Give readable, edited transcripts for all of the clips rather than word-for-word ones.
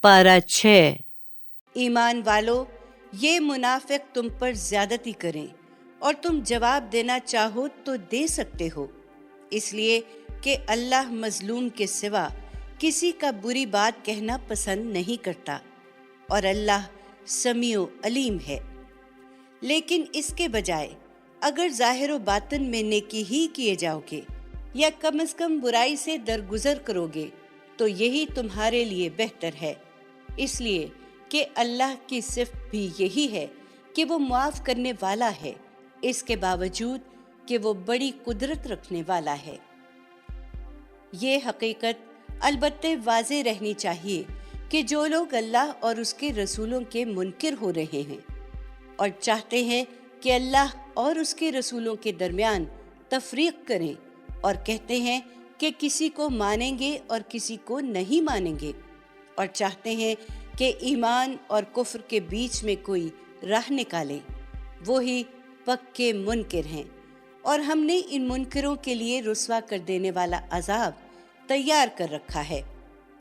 पारा 6। ईमान वालों, ये मुनाफिक तुम पर ज्यादती करें और तुम जवाब देना चाहो तो दे सकते हो, इसलिए कि अल्लाह मजलूम के सिवा किसी का बुरी बात कहना पसंद नहीं करता और अल्लाह समीओ अलीम है। लेकिन इसके बजाय अगर ज़ाहिर व बातिन में नेकी ही किए जाओगे या कम से कम बुराई से दरगुजर करोगे तो यही तुम्हारे लिए बेहतर है, इसलिए कि अल्लाह की सिफ़त भी यही है कि वो मुआफ़ करने वाला है, इसके बावजूद कि वो बड़ी कुदरत रखने वाला है। ये हकीकत अलबत्ते वाज़े रहनी चाहिए कि जो लोग अल्लाह और उसके रसूलों के मुनकिर हो रहे हैं और चाहते हैं कि अल्लाह और उसके रसूलों के दरमियान तफरीक करें और कहते हैं कि किसी को मानेंगे और किसी को नहीं मानेंगे और चाहते हैं कि ईमान और कुफ्र के बीच में कोई राह निकाले, वो ही पक्के मुनकिर हैं और हमने इन मुनकिरों के लिए रुस्वा कर देने वाला अजाब तैयार कर रखा है।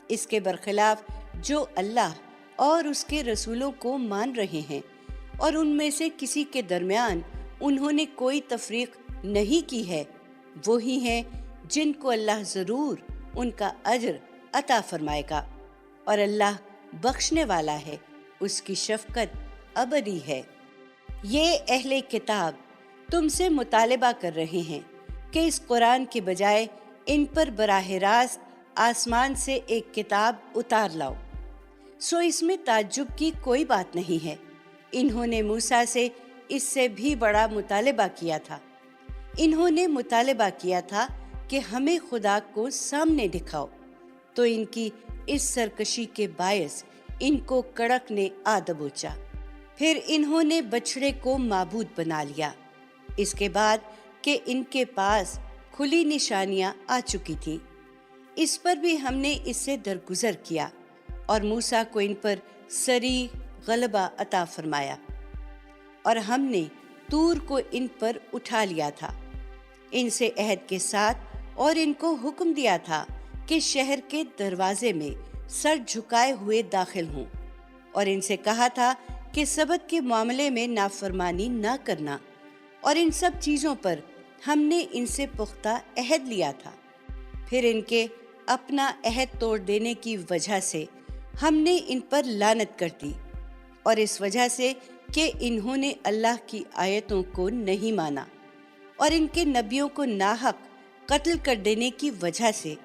इसके बरखिलाफ जो अल्लाह और उसके रसूलों को मान रहे हैं और उनमें से किसी के दरमियान उन्होंने कोई तफरीक नहीं की है, वो ही हैं जिनको अल्लाह ज़रूर उनका अजर अता फरमाएगा और अल्लाह बख्शने वाला है, उसकी शफ़क़त अबदी है। ये अहले किताब तुमसे मुतालबा कर रहे हैं कि इस कुरान के बजाय इन पर बराह रास्त आसमान से एक किताब उतार लाओ। सो इसमें ताज्जुब की कोई बात नहीं है। इन्होंने मूसा से इससे भी बड़ा मुतालबा किया था। इन्होंने मुतालबा किया था कि हमें खुदा को सामने दिखाओ, तो इनकी इस सरकशी के बायस इनको कड़क ने आ दबोचा। फिर इन्होंने बछड़े को माबूद बना लिया। इसके बाद कि इनके पास खुली निशानियां आ चुकी थीं, इस पर भी हमने इससे दरगुजर किया और मूसा को इन पर सरी गलबा अता फरमाया और हमने तूर को इन पर उठा लिया था, इनसे अहद के साथ, और इनको हुक्म दिया था कि शहर के दरवाजे में सर झुकाए हुए दाखिल हों और इनसे कहा था कि सबत के मामले में नाफरमानी ना करना, और इन सब चीज़ों पर हमने इनसे पुख्ता अहद लिया था। फिर इनके अपना अहद तोड़ देने की वजह से हमने इन पर लानत कर दी और इस वजह से कि इन्होंने अल्लाह की आयतों को नहीं माना और इनके नबियों को नाहक कत्ल कर देने की वजह से,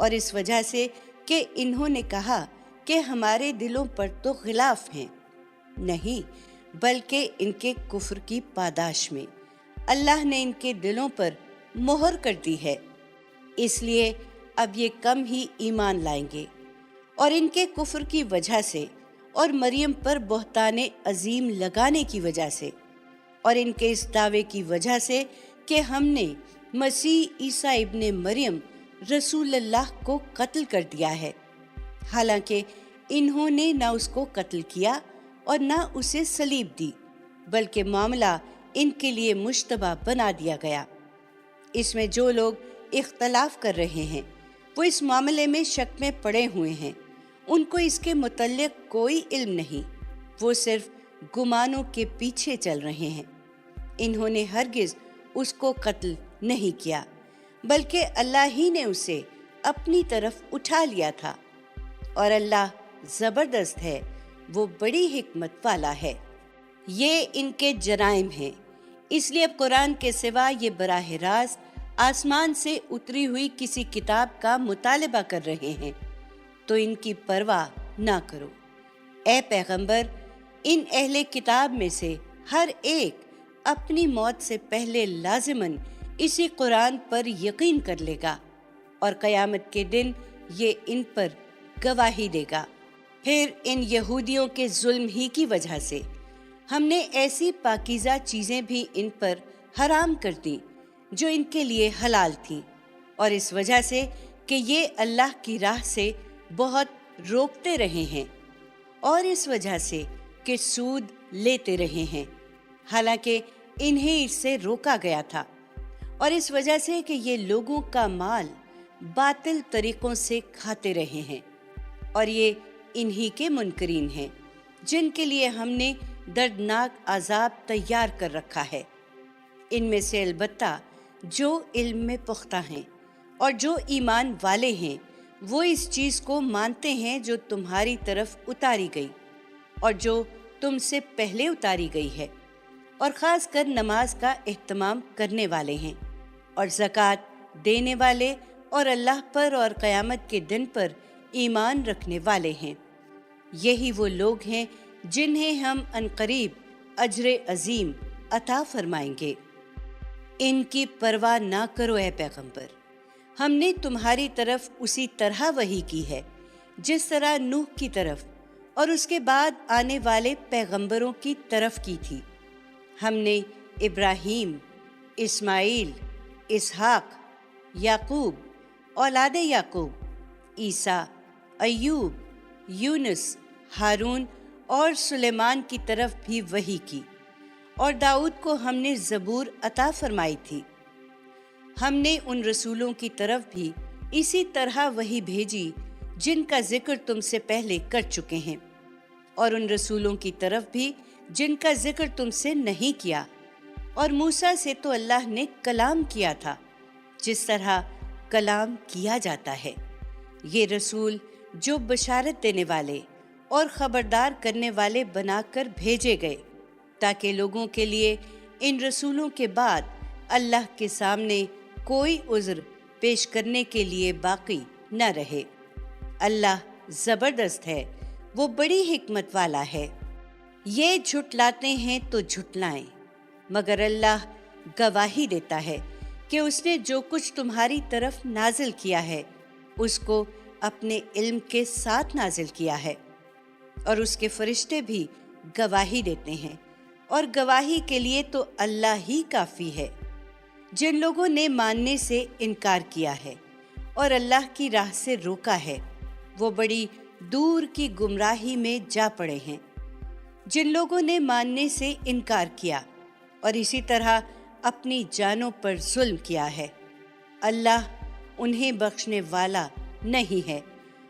और इस वजह से कि इन्होंने कहा कि हमारे दिलों पर तो खिलाफ हैं, नहीं बल्कि इनके कुफ्र की पादाश में अल्लाह ने इनके दिलों पर मोहर कर दी है, इसलिए अब ये कम ही ईमान लाएंगे। और इनके कुफ्र की वजह से और मरियम पर बहताने अजीम लगाने की वजह से और इनके इस दावे की वजह से कि हमने मसीह ईसा इब्ने मरियम रसूलुल्लाह को कत्ल कर दिया है, हालांकि इन्होंने ना उसको कत्ल किया और ना उसे सलीब दी, बल्कि मामला इनके लिए मुश्तबा बना दिया गया। इसमें जो लोग इख्तलाफ कर रहे हैं वो इस मामले में शक में पड़े हुए हैं, उनको इसके मुतल्लिक कोई इल्म नहीं, वो सिर्फ गुमानों के पीछे चल रहे हैं। इन्होंने हरगिज उसको कत्ल नहीं किया, बल्कि अल्लाह ही ने उसे अपनी तरफ उठा लिया था और अल्लाह ज़बरदस्त है, वो बड़ी हिकमत वाला है। ये इनके जराइम हैं, इसलिए अब कुरान के सिवा ये बराह रास्त आसमान से उतरी हुई किसी किताब का मुतालबा कर रहे हैं, तो इनकी परवाह ना करो। ए पैगंबर, इन अहले किताब में से हर एक अपनी मौत से पहले लाजिमन इसी कुरान पर यकीन कर लेगा और क़यामत के दिन ये इन पर गवाही देगा। फिर इन यहूदियों के जुल्म ही की वजह से हमने ऐसी पाकीज़ा चीज़ें भी इन पर हराम कर दी जो इनके लिए हलाल थीं, और इस वजह से कि ये अल्लाह की राह से बहुत रोकते रहे हैं और इस वजह से कि सूद लेते रहे हैं, हालांकि इन्हें इससे रोका गया था, और इस वजह से कि ये लोगों का माल बातिल तरीकों से खाते रहे हैं और ये इन्हीं के मुनकरीन हैं, जिनके लिए हमने दर्दनाक अजाब तैयार कर रखा है। इनमें से अलबत्ता जो इल्म में पुख्ता हैं और जो ईमान वाले हैं, वो इस चीज़ को मानते हैं जो तुम्हारी तरफ उतारी गई और जो तुमसे पहले उतारी गई है, और ख़ास कर नमाज का एहतमाम करने वाले हैं और ज़कात देने वाले और अल्लाह पर और क़यामत के दिन पर ईमान रखने वाले हैं। यही वो लोग हैं जिन्हें हम अनकरीब अजर अजीम अता फरमाएंगे। इनकी परवाह ना करो ए पैगंबर, हमने तुम्हारी तरफ उसी तरह वही की है जिस तरह नूह की तरफ और उसके बाद आने वाले पैगंबरों की तरफ की थी। हमने इब्राहीम, इस्माइल, इसहाक, याकूब, औलादे याकूब, ईसा, अय्यूब, यूनुस, हारून और सुलेमान की तरफ भी वही की, और दाऊद को हमने ज़बूर अता फरमाई थी। हमने उन रसूलों की तरफ भी इसी तरह वही भेजी जिनका जिक्र तुमसे पहले कर चुके हैं, और उन रसूलों की तरफ भी जिनका जिक्र तुमसे नहीं किया। और मूसा से तो अल्लाह ने कलाम किया था जिस तरह कलाम किया जाता है। ये रसूल जो बशारत देने वाले और ख़बरदार करने वाले बनाकर भेजे गए, ताकि लोगों के लिए इन रसूलों के बाद अल्लाह के सामने कोई उज़्र पेश करने के लिए बाकी न रहे। अल्लाह ज़बरदस्त है, वो बड़ी हिकमत वाला है। ये झुटलाते हैं तो झुटलाएं, मगर अल्लाह गवाही देता है कि उसने जो कुछ तुम्हारी तरफ नाजिल किया है उसको अपने इल्म के साथ नाजिल किया है, और उसके फरिश्ते भी गवाही देते हैं, और गवाही के लिए तो अल्लाह ही काफ़ी है। जिन लोगों ने मानने से इनकार किया है और अल्लाह की राह से रोका है, वो बड़ी दूर की गुमराही में जा पड़े हैं। जिन लोगों ने मानने से इनकार किया और इसी तरह अपनी जानों पर जुल्म किया है, अल्लाह उन्हें बख्शने वाला नहीं है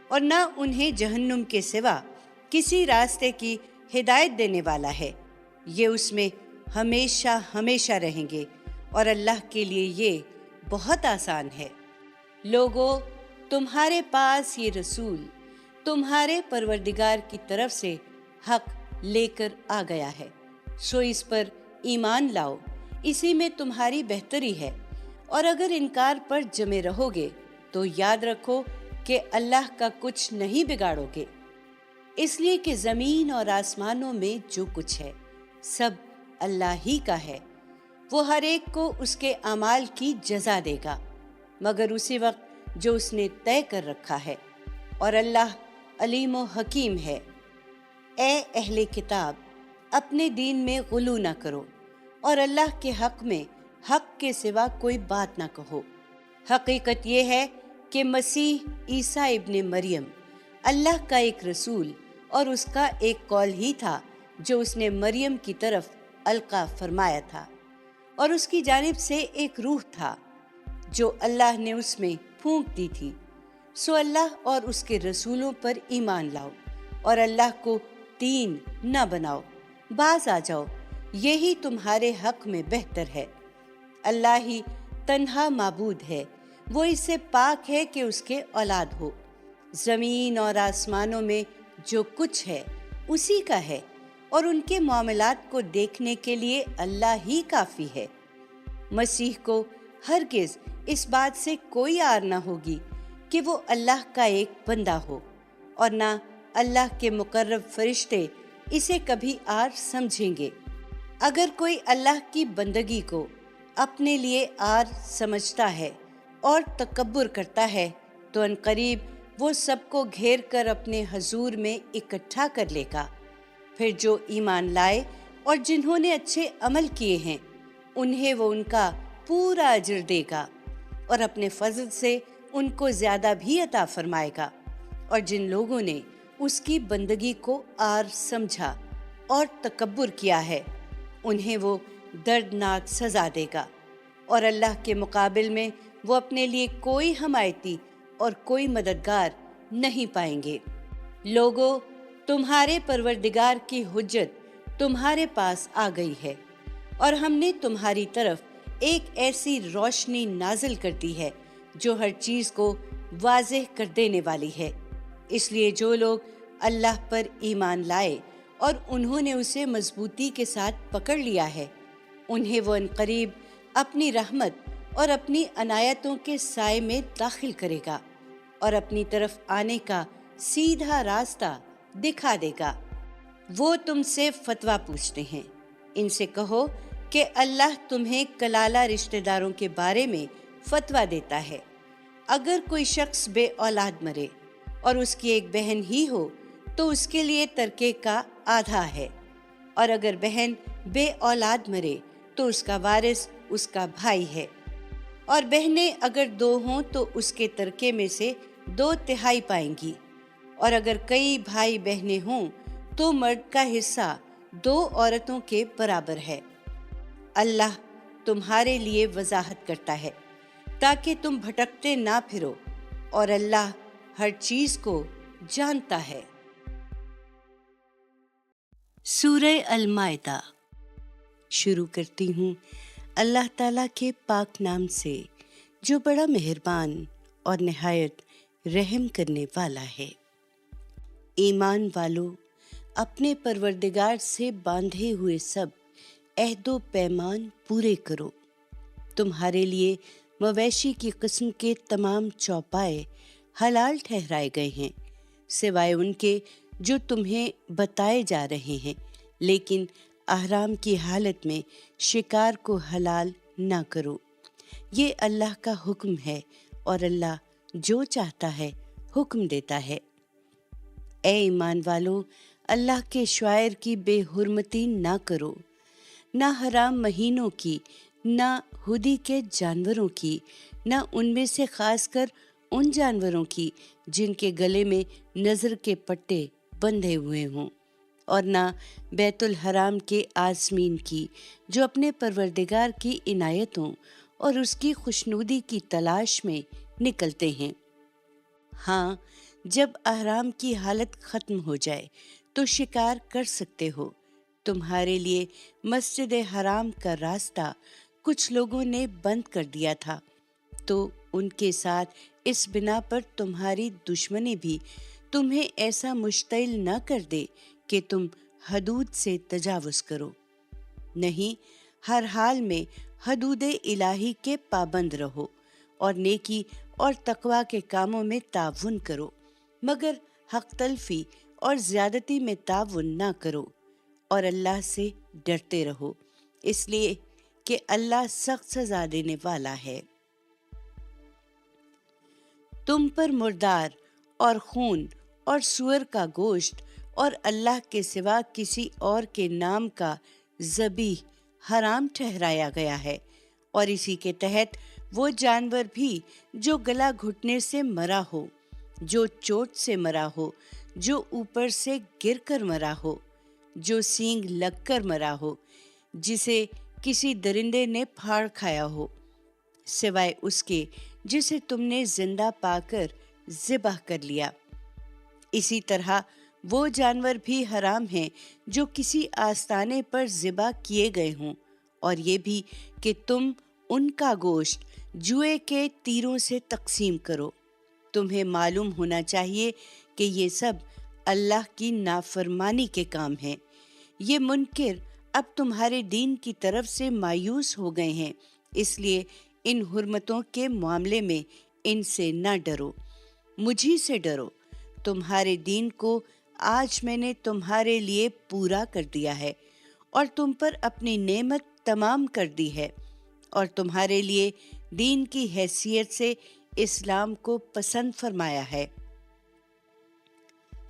और न उन्हें जहन्नुम के सिवा किसी रास्ते की हिदायत देने वाला है। ये उसमें हमेशा हमेशा रहेंगे और अल्लाह के लिए ये बहुत आसान है। लोगों, तुम्हारे पास ये रसूल तुम्हारे परवरदिगार की तरफ से हक लेकर आ गया है, सो इस पर ईमान लाओ, इसी में तुम्हारी बेहतरी है। और अगर इनकार पर जमे रहोगे तो याद रखो कि अल्लाह का कुछ नहीं बिगाड़ोगे, इसलिए कि ज़मीन और आसमानों में जो कुछ है सब अल्लाह ही का है। वो हर एक को उसके अमाल की जज़ा देगा, मगर उसी वक्त जो उसने तय कर रखा है, और अल्लाह अलीम व हकीम है। ए अहले किताब, अपने दीन में गुलू ना करो और अल्लाह के हक में हक के सिवा कोई बात ना कहो। हकीकत ये है कि मसीह ईसा इब्ने मरियम अल्लाह का एक रसूल और उसका एक कौल ही था जो उसने मरियम की तरफ अलका फरमाया था, और उसकी जानिब से एक रूह था जो अल्लाह ने उसमें फूंक दी थी। सो अल्लाह और उसके रसूलों पर ईमान लाओ और अल्लाह को तीन न बनाओ, बाज आ जाओ, यही तुम्हारे हक में बेहतर है। अल्लाह ही तन्हा माबूद है, वो इससे पाक है कि उसके औलाद हो। ज़मीन और आसमानों में जो कुछ है उसी का है, और उनके मामलात को देखने के लिए अल्लाह ही काफ़ी है। मसीह को हरगिज़ इस बात से कोई आर न होगी कि वो अल्लाह का एक बंदा हो, और ना अल्लाह के मुकर्रब फरिश्ते इसे कभी आर समझेंगे। अगर कोई अल्लाह की बंदगी को अपने लिए आर समझता है और तकब्बुर करता है तो अनकरीब वो सबको घेर कर अपने हजूर में इकट्ठा कर लेगा। फिर जो ईमान लाए और जिन्होंने अच्छे अमल किए हैं उन्हें वो उनका पूरा अजर देगा और अपने फजल से उनको ज़्यादा भी अता फरमाएगा। और जिन लोगों ने उसकी बंदगी को आर समझा और तकब्बुर किया है उन्हें वो दर्दनाक सज़ा देगा, और अल्लाह के मुकाबिल में वो अपने लिए कोई हमायती और कोई मददगार नहीं पाएंगे। लोगों, तुम्हारे परवरदिगार की हुज्जत तुम्हारे पास आ गई है और हमने तुम्हारी तरफ एक ऐसी रोशनी नाजिल कर दी है जो हर चीज को वाज़ेह कर देने वाली है। इसलिए जो लोग अल्लाह पर ईमान लाए और उन्होंने उसे मजबूती के साथ पकड़ लिया है, उन्हें वो अनकरीब अपनी रहमत और अपनी अनायतों के साए में दाखिल करेगा और अपनी तरफ आने का सीधा रास्ता दिखा देगा। वो तुमसे फतवा पूछते हैं, इनसे कहो कि अल्लाह तुम्हें कलाला रिश्तेदारों के बारे में फतवा देता है। अगर कोई शख्स बे औलाद मरे और उसकी एक बहन ही हो तो उसके लिए तरके का आधा है, और अगर बहन बे औलाद मरे तो उसका वारिस उसका भाई है, और बहनें अगर 2 हों तो उसके तरके में से 2/3 पाएंगी, और अगर कई भाई बहनें हों तो मर्द का हिस्सा 2 औरतों के बराबर है। अल्लाह तुम्हारे लिए वजाहत करता है ताकि तुम भटकते ना फिरो, और अल्लाह हर चीज को जानता है। सूरह अल-माइदा। शुरू करती हूँ अल्लाह ताला के पाक नाम से जो बड़ा मेहरबान और निहायत रहम करने वाला है। ईमान वालों, अपने परवरदिगार से बांधे हुए सब अहदो पैमान पूरे करो। तुम्हारे लिए मवेशी की किस्म के तमाम चौपाए हलाल ठहराए गए हैं, सिवाय उनके जो तुम्हें बताए जा रहे हैं, लेकिन अहराम की हालत में शिकार को हलाल ना करो। ये अल्लाह का हुक्म है और अल्लाह जो चाहता है हुक्म देता है। ए ईमान वालों, अल्लाह के शायर की बेहुरमती ना करो, ना हराम महीनों की, ना हुदी के जानवरों की, ना उनमें से खासकर उन जानवरों की जिनके गले में नज़र के पट्टे बंधे हुए हों, और ना बैतुल हराम के आज़मीन की जो अपने परवरदिगार की इनायतों और उसकी खुशनुदी की तलाश में निकलते हैं। हाँ, जब अहराम की हालत ख़त्म हो जाए तो शिकार कर सकते हो। तुम्हारे लिए मस्जिद हराम का रास्ता कुछ लोगों ने बंद कर दिया था, तो उनके साथ इस बिना पर तुम्हारी दुश्मनी भी तुम्हें ऐसा मुश्तिल न कर दे कि तुम हदूद से तजावुज़ करो। नहीं, हर हाल में हदूदे इलाही के पाबंद रहो और नेकी और तकवा के कामों में ताउन करो, मगर हक तलफी और ज़्यादती में ताउन ना करो, और अल्लाह से डरते रहो, इसलिए कि अल्लाह सख्त सज़ा देने वाला है। तुम पर मुर्दार और खून और सूअर का गोश्त और अल्लाह के सिवा किसी और के नाम का ज़बीह हराम ठहराया गया है, और इसी के तहत वो जानवर भी जो गला घुटने से मरा हो, जो चोट से मरा हो, जो ऊपर से गिरकर मरा हो, जो सींग लगकर मरा हो, जिसे किसी दरिंदे ने फाड़ खाया हो, सिवाय उसके जिसे तुमने जिंदा पाकर ज़िबह कर लिया। इसी तरह वो जानवर भी हराम हैं जो किसी आस्ताने पर ज़िबा किए गए हों, और ये भी कि तुम उनका गोश्त जुए के तीरों से तकसीम करो। तुम्हें मालूम होना चाहिए कि ये सब अल्लाह की नाफरमानी के काम हैं। ये मुनकिर अब तुम्हारे दीन की तरफ से मायूस हो गए हैं, इसलिए इन हुर्मतों के मामले में इनसे न डरो, मुझी से डरो। तुम्हारे दीन को आज मैंने तुम्हारे लिए पूरा कर दिया है और तुम पर अपनी नेमत तमाम कर दी है, और तुम्हारे लिए दीन की हैसियत से इस्लाम को पसंद फरमाया है।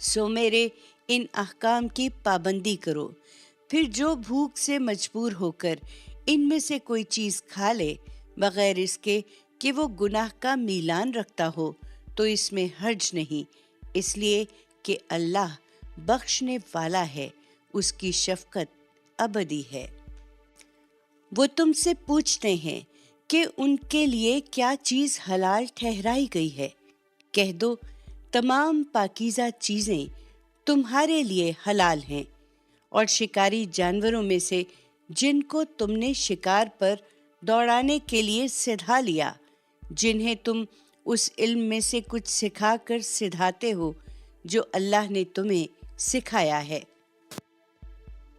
सो मेरे इन अहकाम की पाबंदी करो। फिर जो भूख से मजबूर होकर इनमें से कोई चीज़ खा ले बगैर इसके कि वो गुनाह का मीलान रखता हो, तो इसमें हर्ज नहीं, इसलिए कि अल्लाह बख्शने वाला है, उसकी शफकत अबदी है। वो तुमसे पूछते हैं कि उनके लिए क्या चीज़ हलाल ठहराई गई है। कह दो, तमाम पाकीज़ा चीज़ें تمہارے لیے حلال ہیں، اور شکاری جانوروں میں سے جن کو تم نے شکار پر دوڑانے کے لیے سدھا لیا، جنہیں تم اس علم میں سے کچھ سکھا کر سدھاتے ہو جو اللہ نے تمہیں سکھایا ہے۔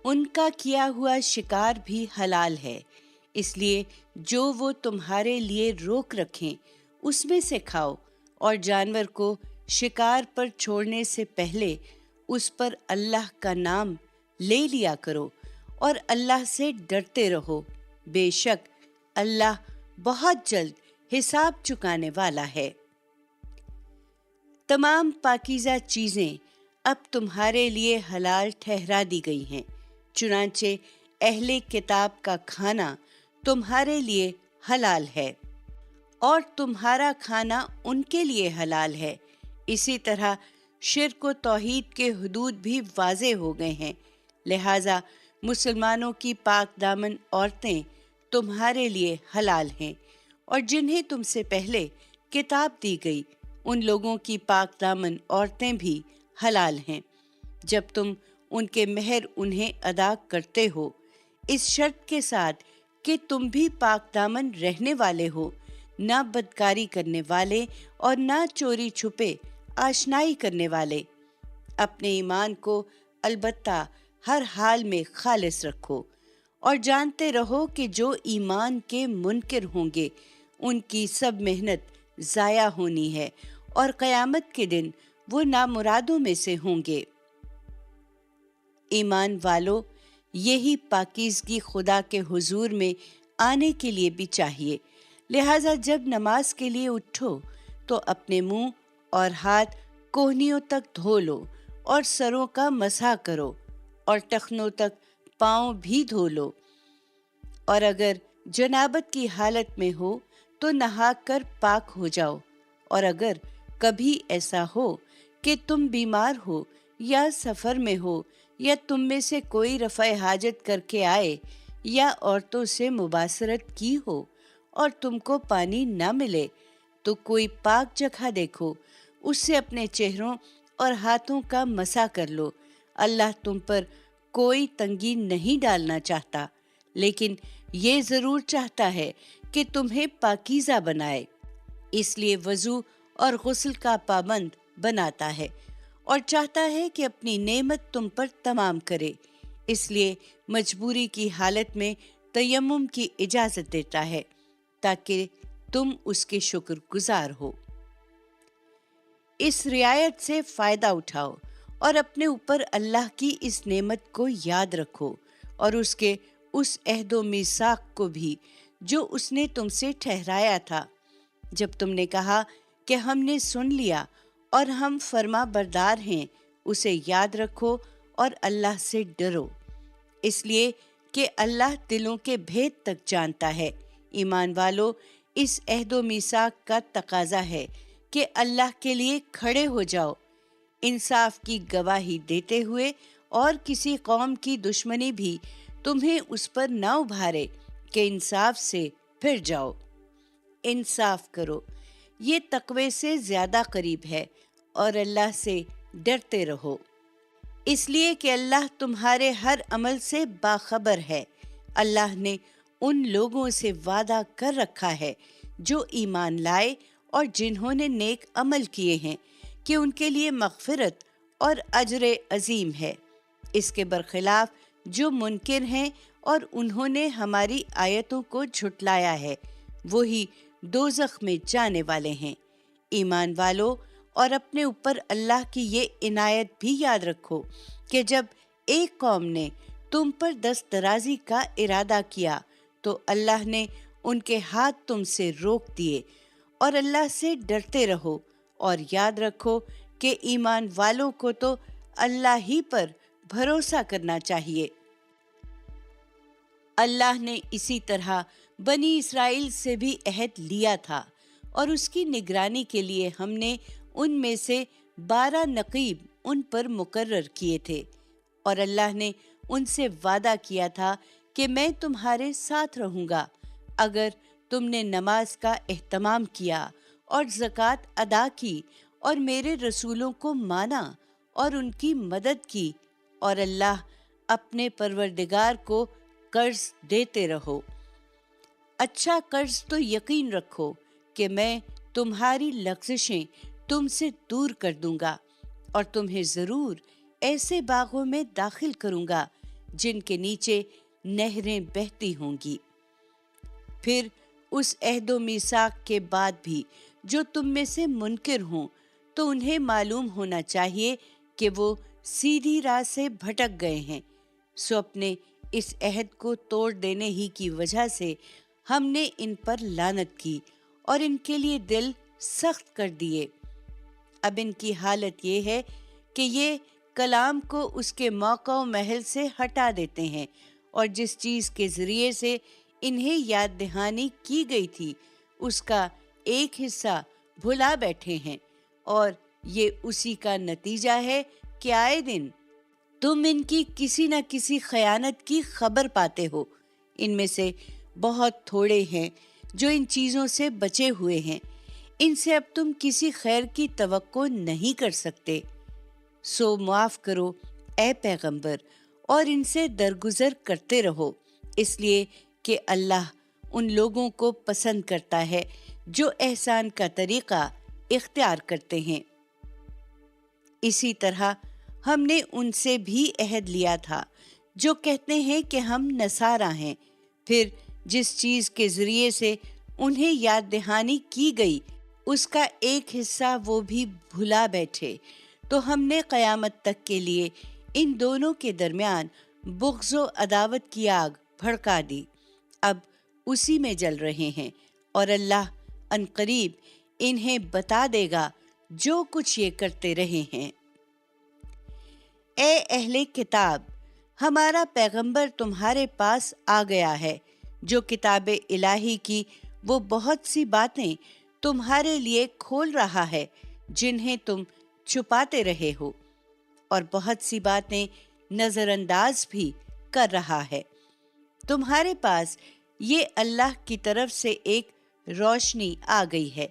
ان کا کیا ہوا شکار بھی حلال ہے، اس لیے جو وہ تمہارے لیے روک رکھیں اس میں سے کھاؤ، اور جانور کو شکار پر چھوڑنے سے پہلے اس پر اللہ کا نام لے لیا کرو اور اللہ سے ڈرتے رہو، بے شک اللہ بہت جلد حساب چکانے والا ہے۔ تمام پاکیزہ چیزیں اب تمہارے لیے حلال ٹھہرا دی گئی ہیں، چنانچہ اہل کتاب کا کھانا تمہارے لیے حلال ہے اور تمہارا کھانا ان کے لیے حلال ہے۔ اسی طرح شرک و توحید کے حدود بھی واضح ہو گئے ہیں، لہٰذا مسلمانوں کی پاک دامن عورتیں تمہارے لیے حلال ہیں، اور جنہیں تم سے پہلے کتاب دی گئی ان لوگوں کی پاک دامن عورتیں بھی حلال ہیں، جب تم ان کے مہر انہیں ادا کرتے ہو، اس شرط کے ساتھ کہ تم بھی پاک دامن رہنے والے ہو، نہ بدکاری کرنے والے اور نہ چوری چھپے آشنائی کرنے والے۔ اپنے ایمان کو البتہ ہر حال میں خالص رکھو، اور جانتے رہو کہ جو ایمان کے منکر ہوں گے ان کی سب محنت ضائع ہونی ہے، اور قیامت کے دن وہ نامرادوں میں سے ہوں گے۔ ایمان والو، یہی پاکیزگی خدا کے حضور میں آنے کے لیے بھی چاہیے، لہٰذا جب نماز کے لیے اٹھو تو اپنے منہ اور ہاتھ کوہنیوں تک دھو لو، اور سروں کا مسح کرو، اور ٹخنوں تک پاؤں بھی دھو لو، اور اگر جنابت کی حالت میں ہو تو نہا کر پاک ہو جاؤ، اور اگر کبھی ایسا ہو کہ تم بیمار ہو یا سفر میں ہو، یا تم میں سے کوئی رفع حاجت کر کے آئے، یا عورتوں سے مباشرت کی ہو اور تم کو پانی نہ ملے، تو کوئی پاک جگہ دیکھو، اس سے اپنے چہروں اور ہاتھوں کا مسح کر لو۔ اللہ تم پر کوئی تنگی نہیں ڈالنا چاہتا، لیکن یہ ضرور چاہتا ہے کہ تمہیں پاکیزہ بنائے، اس لیے وضو اور غسل کا پابند بناتا ہے، اور چاہتا ہے کہ اپنی نعمت تم پر تمام کرے، اس لیے مجبوری کی حالت میں تیمم کی اجازت دیتا ہے تاکہ تم اس کے شکر گزار ہو۔ اس رعایت سے فائدہ اٹھاؤ اور اپنے اوپر اللہ کی اس نعمت کو یاد رکھو، اور اس کے اس عہد و میثاق کو بھی جو اس نے تم سے ٹھہرایا تھا، جب تم نے کہا کہ ہم نے سن لیا اور ہم فرما بردار ہیں، اسے یاد رکھو اور اللہ سے ڈرو، اس لیے کہ اللہ دلوں کے بھید تک جانتا ہے۔ ایمان والو، اس عہد و میثاق کا تقاضا ہے کہ اللہ کے لیے کھڑے ہو جاؤ، انصاف کی گواہی دیتے ہوئے، اور کسی قوم کی دشمنی بھی تمہیں اس پر نہ ابھارے کہ انصاف سے پھر جاؤ۔ انصاف کرو، یہ تقوی سے زیادہ قریب ہے، اور اللہ سے ڈرتے رہو، اس لیے کہ اللہ تمہارے ہر عمل سے باخبر ہے۔ اللہ نے ان لوگوں سے وعدہ کر رکھا ہے جو ایمان لائے اور جنہوں نے نیک عمل کیے ہیں کہ ان کے لیے مغفرت اور اجر عظیم ہے۔ اس کے برخلاف جو منکر ہیں اور انہوں نے ہماری آیتوں کو جھٹلایا ہے، وہی دوزخ میں جانے والے ہیں۔ ایمان والو، اور اپنے اوپر اللہ کی یہ عنایت بھی یاد رکھو کہ جب ایک قوم نے تم پر دست درازی کا ارادہ کیا تو اللہ نے ان کے ہاتھ تم سے روک دیے، اور اللہ سے ڈرتے رہو، اور یاد رکھو کہ ایمان والوں کو تو اللہ ہی پر بھروسہ کرنا چاہیے۔ اللہ نے اسی طرح بنی اسرائیل سے بھی عہد لیا تھا، اور اس کی نگرانی کے لیے ہم نے ان میں سے 12 نقیب ان پر مقرر کیے تھے، اور اللہ نے ان سے وعدہ کیا تھا کہ میں تمہارے ساتھ رہوں گا اگر تم نے نماز کا اہتمام کیا اور زکوٰۃ ادا کی اور میرے رسولوں کو مانا اور ان کی مدد کی، اور اللہ اپنے پروردگار کو قرض دیتے رہو۔ اچھا قرض تو یقین رکھو کہ میں تمہاری لغزشیں تم سے دور کر دوں گا، اور تمہیں ضرور ایسے باغوں میں داخل کروں گا جن کے نیچے نہریں بہتی ہوں گی۔ پھر اس عہد و میثاق کے بعد بھی جو تم میں سے منکر ہوں تو انہیں معلوم ہونا چاہیے کہ وہ سیدھی راہ سے بھٹک گئے ہیں، سو اپنے اس عہد کو توڑ دینے ہی کی وجہ سے ہم نے ان پر لعنت کی اور ان کے لیے دل سخت کر دیے۔ اب ان کی حالت یہ ہے کہ یہ کلام کو اس کے موقع و محل سے ہٹا دیتے ہیں، اور جس چیز کے ذریعے سے انہیں یاد دہانی کی گئی تھی اس کا ایک حصہ بھلا بیٹھے ہیں، اور یہ اسی کا نتیجہ ہے کہ آئے دن تم ان کی کسی نہ کسی خیانت کی خبر پاتے ہو۔ ان میں سے بہت تھوڑے ہیں جو ان چیزوں سے بچے ہوئے ہیں، ان سے اب تم کسی خیر کی توقع نہیں کر سکتے، سو معاف کرو اے پیغمبر، اور ان سے درگزر کرتے رہو، اس لیے کہ اللہ ان لوگوں کو پسند کرتا ہے جو احسان کا طریقہ اختیار کرتے ہیں۔ اسی طرح ہم نے ان سے بھی عہد لیا تھا جو کہتے ہیں کہ ہم نصارہ ہیں، پھر جس چیز کے ذریعے سے انہیں یاد دہانی کی گئی اس کا ایک حصہ وہ بھی بھلا بیٹھے، تو ہم نے قیامت تک کے لیے ان دونوں کے درمیان بغض و عداوت کی آگ بھڑکا دی، اب اسی میں جل رہے ہیں، اور اللہ عنقریب انہیں بتا دے گا جو کچھ یہ کرتے رہے ہیں۔ اے اہل کتاب، ہمارا پیغمبر تمہارے پاس آ گیا ہے جو کتاب الہی کی وہ بہت سی باتیں تمہارے لیے کھول رہا ہے جنہیں تم چھپاتے رہے ہو، اور بہت سی باتیں نظر انداز بھی کر رہا ہے۔ تمہارے پاس یہ اللہ کی طرف سے ایک روشنی آ گئی ہے،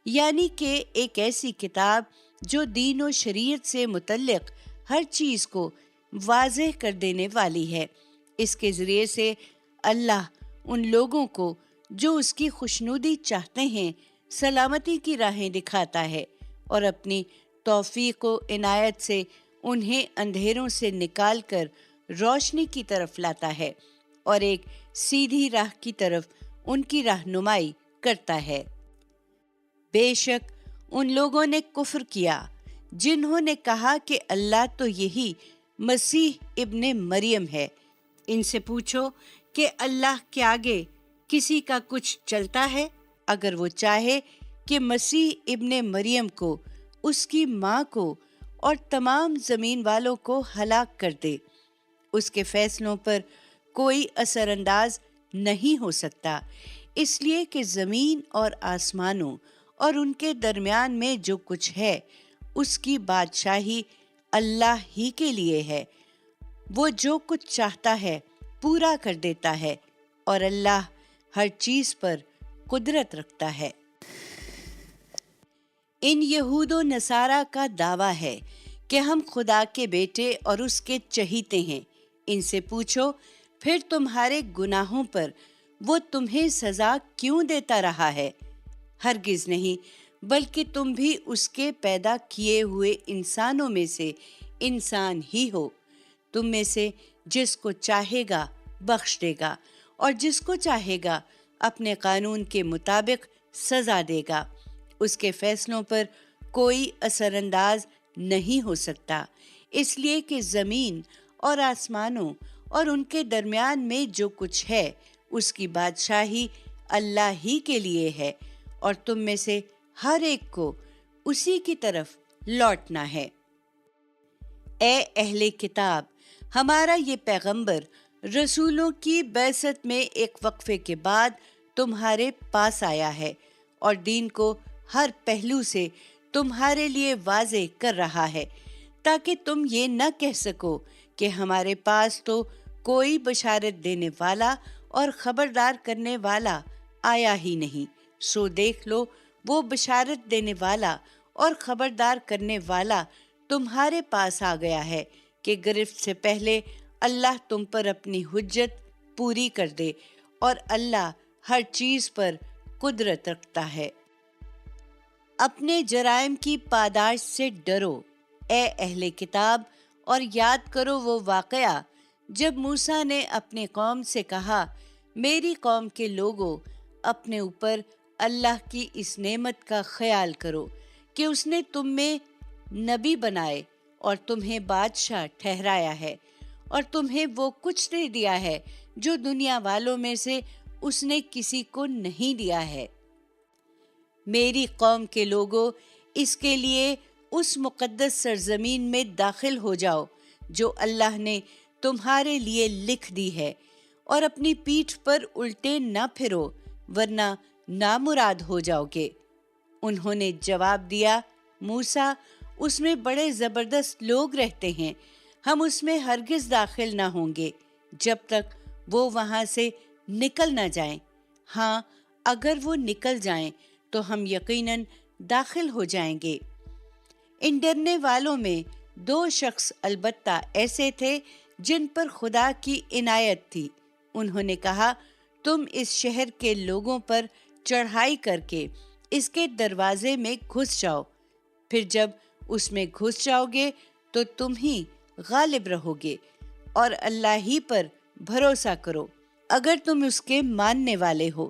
یعنی کہ ایک ایسی کتاب جو دین و شریعت سے متعلق ہر چیز کو واضح کر دینے والی ہے۔ اس کے ذریعے سے اللہ ان لوگوں کو جو اس کی خوشنودی چاہتے ہیں سلامتی کی راہیں دکھاتا ہے، اور اپنی توفیق و عنایت سے انہیں اندھیروں سے نکال کر روشنی کی طرف لاتا ہے، اور ایک سیدھی راہ کی طرف ان کی رہنمائی کرتا ہے۔ بے شک ان لوگوں نے کفر کیا جنہوں نے کہا کہ اللہ تو یہی مسیح ابن مریم ہے۔ ان سے پوچھو کہ اللہ کے آگے کسی کا کچھ چلتا ہے؟ اگر وہ چاہے کہ مسیح ابن مریم کو، اس کی ماں کو اور تمام زمین والوں کو ہلاک کر دے، اس کے فیصلوں پر کوئی اثر انداز نہیں ہو سکتا، اس لیے کہ زمین اور آسمانوں اور ان کے درمیان میں جو کچھ ہے اس کی بادشاہی اللہ ہی کے لیے ہے۔ وہ جو کچھ چاہتا ہے پورا کر دیتا ہے، اور اللہ ہر چیز پر قدرت رکھتا ہے۔ ان یہود و نصارہ کا دعویٰ ہے کہ ہم خدا کے بیٹے اور اس کے چہیتے ہیں۔ ان سے پوچھو پھر تمہارے گناہوں پر وہ تمہیں سزا کیوں دیتا رہا ہے؟ ہرگز نہیں، بلکہ تم بھی اس کے پیدا کیے ہوئے انسانوں میں سے انسان ہی ہو۔ تم میں سے جس کو چاہے گا بخش دے گا، اور جس کو چاہے گا اپنے قانون کے مطابق سزا دے گا۔ اس کے فیصلوں پر کوئی اثر انداز نہیں ہو سکتا، اس لیے کہ زمین اور آسمانوں اور ان کے درمیان میں جو کچھ ہے اس کی بادشاہی اللہ ہی کے لیے ہے، اور تم میں سے ہر ایک کو اسی کی طرف لوٹنا ہے۔ اے اہل کتاب، ہمارا یہ پیغمبر رسولوں کی بعثت میں ایک وقفے کے بعد تمہارے پاس آیا ہے، اور دین کو ہر پہلو سے تمہارے لیے واضح کر رہا ہے، تاکہ تم یہ نہ کہہ سکو کہ ہمارے پاس تو کوئی بشارت دینے والا اور خبردار کرنے والا آیا ہی نہیں۔ سو دیکھ لو، وہ بشارت دینے والا اور خبردار کرنے والا تمہارے پاس آ گیا ہے کہ گرفت سے پہلے اللہ تم پر اپنی حجت پوری کر دے، اور اللہ ہر چیز پر قدرت رکھتا ہے۔ اپنے جرائم کی پاداش سے ڈرو اے اہل کتاب، اور یاد کرو وہ واقعہ جب موسیٰ نے اپنے قوم سے کہا، میری قوم کے لوگوں، اپنے اوپر اللہ کی اس نعمت کا خیال کرو کہ اس نے تم میں نبی بنائے اور تمہیں بادشاہ ٹھہرایا ہے، اور تمہیں وہ کچھ دے دیا ہے جو دنیا والوں میں سے اس نے کسی کو نہیں دیا ہے۔ میری قوم کے لوگوں، اس کے لیے اس مقدس سرزمین میں داخل ہو جاؤ جو اللہ نے تمہارے لیے لکھ دی ہے، اور اپنی پیٹھ پر الٹے نہ پھرو ورنہ نامراد ہو جاؤ گے۔ انہوں نے جواب دیا، موسیٰ، اس میں بڑے زبردست لوگ رہتے ہیں، ہم اس میں ہرگز داخل نہ ہوں گے جب تک وہ وہاں سے نکل نہ جائیں۔ ہاں، اگر وہ نکل جائیں تو ہم یقیناً داخل ہو جائیں گے۔ ان ڈرنے والوں میں 2 شخص البتہ ایسے تھے جن پر خدا کی عنایت تھی۔ انہوں نے کہا، تم اس شہر کے لوگوں پر چڑھائی کر کے اس کے دروازے میں گھس جاؤ، پھر جب اس میں گھس جاؤ گے تو تم ہی غالب رہو گے، اور اللہ ہی پر بھروسہ کرو اگر تم اس کے ماننے والے ہو۔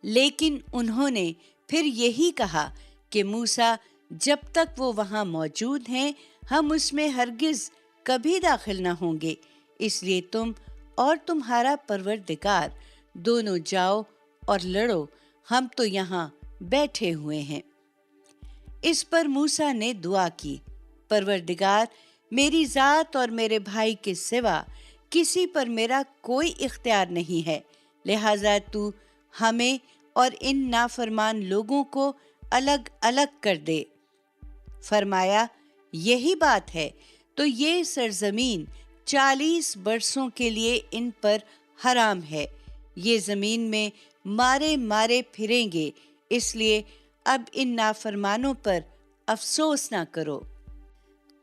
لیکن انہوں نے پھر یہی کہا کہ موسیٰ، جب تک وہ وہاں موجود ہیں ہم اس میں ہرگز کبھی داخل نہ ہوں گے، اس لیے تم اور تمہارا پروردگار دونوں جاؤ اور لڑو، ہم تو یہاں بیٹھے ہوئے ہیں۔ اس پر موسیٰ نے دعا کی، پروردگار، میری ذات اور میرے بھائی کے سوا کسی پر میرا کوئی اختیار نہیں ہے، لہٰذا تو ہمیں اور ان نافرمان لوگوں کو الگ الگ کر دے۔ فرمایا، یہی بات ہے تو یہ سرزمین 40 برسوں کے لیے ان پر حرام ہے، یہ زمین میں مارے مارے پھریں گے، اس لیے اب ان نافرمانوں پر افسوس نہ کرو۔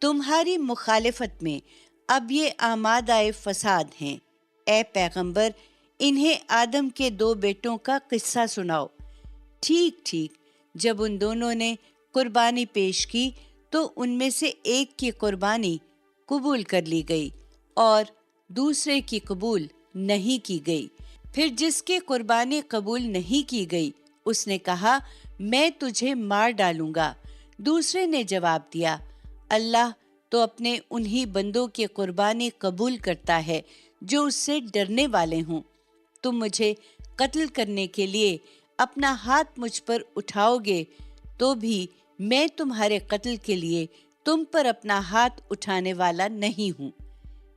تمہاری مخالفت میں اب یہ آمادہ فساد ہیں۔ اے پیغمبر، انہیں آدم کے 2 بیٹوں کا قصہ سناؤ۔ ٹھیک ٹھیک، جب ان دونوں نے قربانی پیش کی تو ان میں سے ایک کی قربانی قبول کر لی گئی اور دوسرے کی قبول نہیں کی گئی۔ پھر جس کی قربانی قبول نہیں کی گئی اس نے کہا، میں تجھے مار ڈالوں گا۔ دوسرے نے جواب دیا، اللہ تو اپنے انہی بندوں کی قربانی قبول کرتا ہے جو اس سے ڈرنے والے ہوں۔ تم مجھے قتل کرنے کے لیے اپنا ہاتھ مجھ پر اٹھاؤ گے تو بھی میں تمہارے قتل کے لیے تم پر اپنا ہاتھ اٹھانے والا نہیں ہوں۔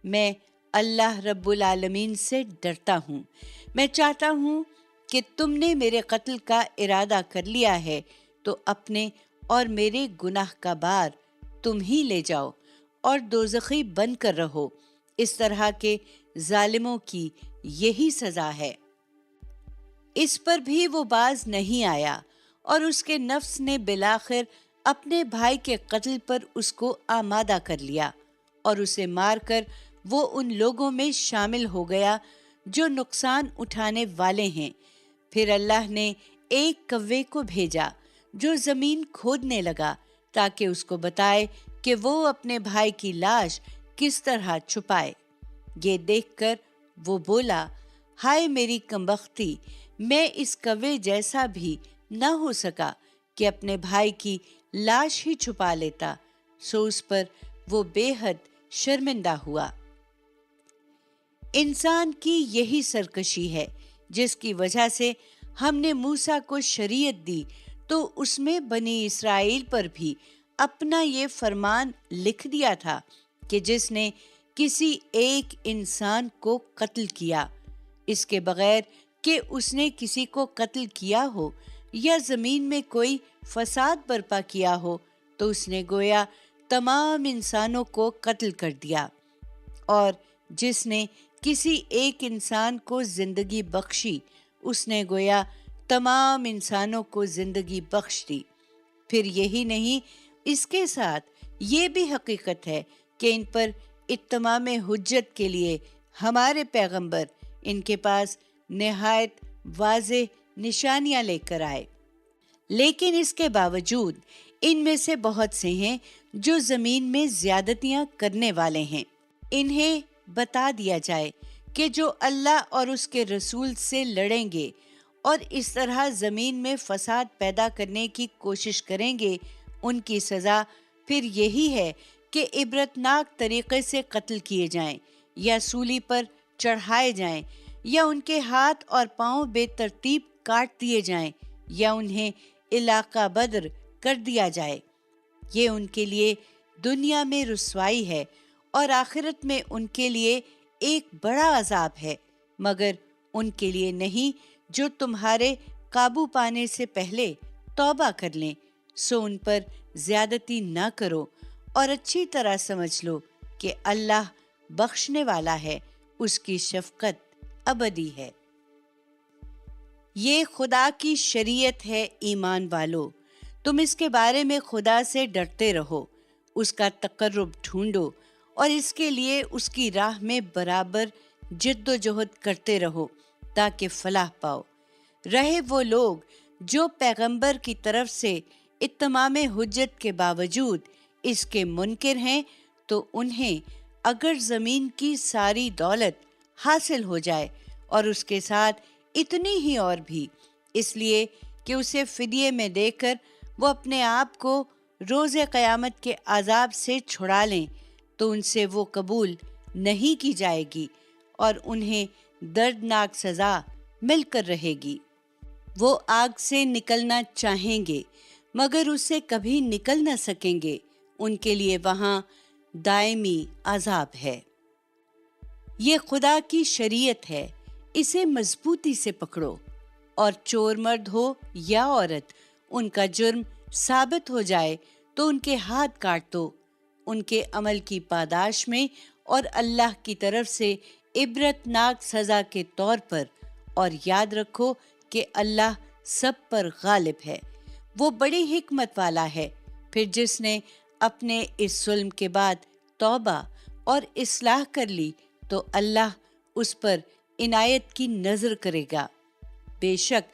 میں اللہ رب العالمین سے ڈرتا ہوں۔ میں چاہتا ہوں کہ تم نے میرے قتل کا ارادہ کر لیا ہے تو اپنے اور میرے گناہ کا بار تم ہی لے جاؤ اور دوزخی بن کر رہو۔ اس طرح کے ظالموں کی یہی سزا ہے۔ اس پر بھی وہ باز نہیں آیا اور اس کے نفس نے بالآخر اپنے بھائی کے قتل پر اس کو آمادہ کر لیا اور اسے مار کر وہ ان لوگوں میں شامل ہو گیا جو نقصان اٹھانے والے ہیں۔ پھر اللہ نے ایک کوے کو بھیجا جو زمین کھودنے لگا تاکہ اس کو بتائے کہ وہ اپنے بھائی کی لاش کس طرح چھپائے۔ یہ دیکھ کر وہ بولا، ہائے میری کمبختی، میں اس کوے جیسا بھی نہ ہو سکا کہ اپنے بھائی کی لاش ہی چھپا لیتا، سو اس پر وہ بے حد شرمندہ ہوا۔ انسان کی یہی سرکشی ہے جس کی وجہ سے ہم نے موسیٰ کو شریعت دی تو اس میں بنی اسرائیل پر بھی اپنا یہ فرمان لکھ دیا تھا کہ جس نے کسی ایک انسان کو قتل کیا، اس کے بغیر کہ اس نے کسی کو قتل کیا ہو یا زمین میں کوئی فساد برپا کیا ہو، تو اس نے گویا تمام انسانوں کو قتل کر دیا، اور جس نے کسی ایک انسان کو زندگی بخشی اس نے گویا تمام انسانوں کو زندگی بخش دی۔ پھر یہی نہیں، اس کے ساتھ یہ بھی حقیقت ہے کہ ان پر اتمام حجت کے لیے ہمارے پیغمبر ان کے پاس نہایت واضح نشانیاں لے کر آئے، لیکن اس کے باوجود ان میں سے بہت سے ہیں جو زمین میں زیادتیاں کرنے والے ہیں۔ انہیں بتا دیا جائے کہ جو اللہ اور اس کے رسول سے لڑیں گے اور اس طرح زمین میں فساد پیدا کرنے کی کوشش کریں گے، ان کی سزا پھر یہی ہے کہ عبرتناک طریقے سے قتل کیے جائیں یا سولی پر چڑھائے جائیں یا ان کے ہاتھ اور پاؤں بے ترتیب کاٹ دیے جائیں یا انہیں علاقہ بدر کر دیا جائے۔ یہ ان کے لیے دنیا میں رسوائی ہے اور آخرت میں ان کے لیے ایک بڑا عذاب ہے، مگر ان کے لیے نہیں جو تمہارے قابو پانے سے پہلے توبہ کر لیں۔ سو ان پر زیادتی نہ کرو اور اچھی طرح سمجھ لو کہ اللہ بخشنے والا ہے، اس کی شفقت ابدی ہے۔ یہ خدا کی شریعت ہے ایمان والو، تم اس کے بارے میں خدا سے ڈرتے رہو، اس کا تقرب ڈھونڈو اور اس کے لیے اس کی راہ میں برابر جد و جہد کرتے رہو تاکہ فلاح پاؤ۔ رہے وہ لوگ جو پیغمبر کی طرف سے اتمام حجت کے باوجود اس کے منکر ہیں، تو انہیں اگر زمین کی ساری دولت حاصل ہو جائے اور اس کے ساتھ اتنی ہی اور بھی، اس لیے کہ اسے فدیے میں دے کر وہ اپنے آپ کو روز قیامت کے عذاب سے چھڑا لیں، تو ان سے وہ قبول نہیں کی جائے گی اور انہیں دردناک سزا مل کر رہے گی۔ وہ آگ سے نکلنا چاہیں گے مگر اس سے کبھی نکل نہ سکیں گے، ان کے لیے وہاں دائمی عذاب ہے۔ یہ خدا کی شریعت ہے، اسے مضبوطی سے پکڑو، اور چور مرد ہو یا عورت، ان کا جرم ثابت ہو جائے تو ان کے ہاتھ کاٹ دو، ان کے عمل کی پاداش میں اور اللہ کی طرف سے عبرتناک سزا کے طور پر۔ اور یاد رکھو کہ اللہ سب پر غالب ہے، وہ بڑی حکمت والا ہے۔ پھر جس نے اپنے اس ظلم کے بعد توبہ اور اصلاح کر لی تو اللہ اس پر عنایت کی نظر کرے گا۔ بے شک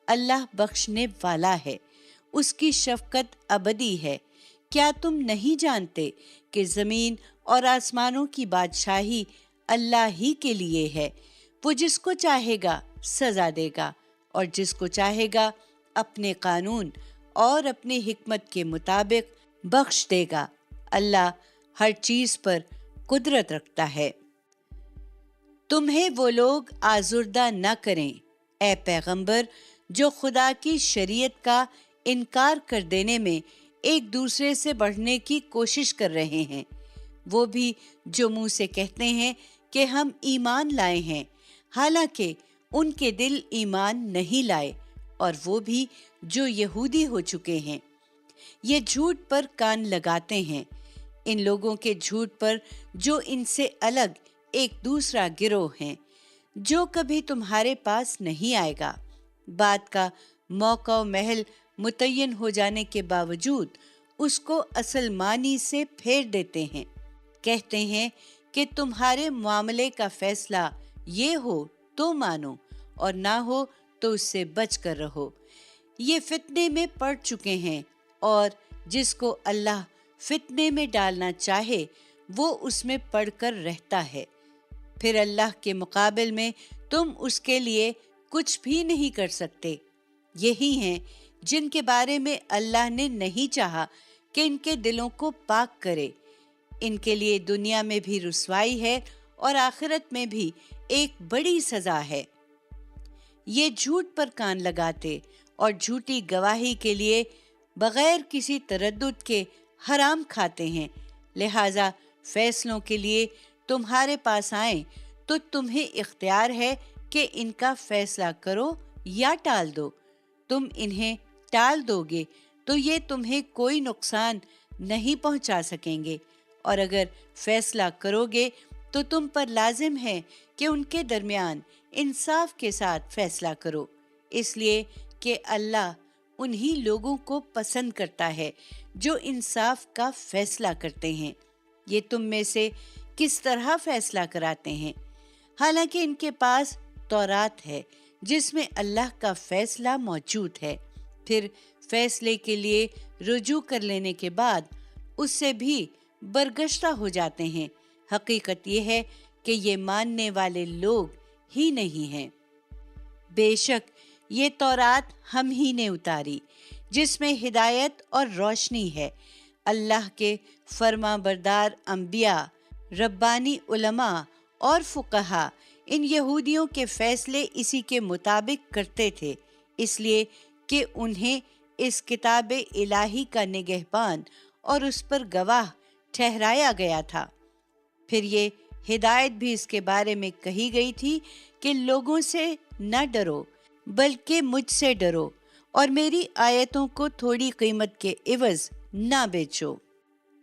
اللہ بخشنے والا ہے، اس کی شفقت ابدی ہے۔ کیا تم نہیں جانتے کہ زمین اور آسمانوں کی بادشاہی اللہ ہی کے لیے ہے؟ وہ جس کو چاہے گا سزا دے گا اور جس کو چاہے گا اپنے قانون اور اپنی حکمت کے مطابق بخش دے گا۔ اللہ ہر چیز پر قدرت رکھتا ہے۔ تمہیں وہ لوگ آزردہ نہ کریں اے پیغمبر جو خدا کی شریعت کا انکار کر دینے میں ایک دوسرے سے بڑھنے کی کوشش کر رہے ہیں، وہ بھی جو منہ سے کہتے ہیں کہ ہم ایمان لائے ہیں حالانکہ ان کے دل ایمان نہیں لائے، اور وہ بھی جو یہودی ہو چکے ہیں۔ یہ جھوٹ پر کان لگاتے ہیں، ان لوگوں کے جھوٹ پر جو ان سے الگ ایک دوسرا گروہ ہیں، جو کبھی تمہارے پاس نہیں آئے گا۔ بات کا موقع و محل متعین ہو جانے کے باوجود اس کو اصل معنی سے پھیر دیتے ہیں، کہتے ہیں کہ تمہارے معاملے کا فیصلہ یہ ہو تو مانو اور نہ ہو تو اس سے بچ کر رہو۔ یہ فتنے میں پڑ چکے ہیں، اور جس کو اللہ فتنے میں ڈالنا چاہے وہ اس میں پڑ کر رہتا ہے، پھر اللہ کے مقابل میں تم اس کے لیے کچھ بھی نہیں کر سکتے۔ یہی ہیں جن کے بارے میں اللہ نے نہیں چاہا کہ ان کے دلوں کو پاک کرے، ان کے لیے دنیا میں بھی رسوائی ہے اور آخرت میں بھی ایک بڑی سزا ہے۔ یہ جھوٹ پر کان لگاتے اور جھوٹی گواہی کے لیے بغیر کسی تردد کے حرام کھاتے ہیں، لہٰذا فیصلوں کے لیے تمہارے پاس آئیں تو تمہیں اختیار ہے کہ ان کا فیصلہ کرو یا ٹال دو۔ تم انہیں ٹال دو گے تو یہ تمہیں کوئی نقصان نہیں پہنچا سکیں گے، اور اگر فیصلہ کرو گے تو تم پر لازم ہے کہ ان کے درمیان انصاف کے ساتھ فیصلہ کرو، اس لیے کہ اللہ उन्हीं लोगों को पसंद करता है जो इंसाफ का फैसला करते हैं। ये तुम में से किस तरह फैसला कराते हैं? हालांकि इनके पास तौरात है जिसमें अल्लाह का फैसला मौजूद है। फिर फैसले के लिए रुजू कर लेने के बाद उससे भी बरगश्ता हो जाते हैं। हकीकत ये है कि ये मानने वाले लोग ही नहीं हैं। बेशक ये तौरात हम ही ने उतारी, जिसमें हिदायत और रोशनी है। अल्लाह के फरमाबरदार अंबिया, रब्बानी उलमा और फुकहा इन यहूदियों के फैसले इसी के मुताबिक करते थे, इसलिए कि उन्हें इस किताब इलाही का निगहबान और उस पर गवाह ठहराया गया था। फिर ये हिदायत भी इसके बारे में कही गई थी कि लोगों से न डरो बल्कि मुझसे डरो और मेरी आयतों को थोड़ी कीमत के इवज न बेचो।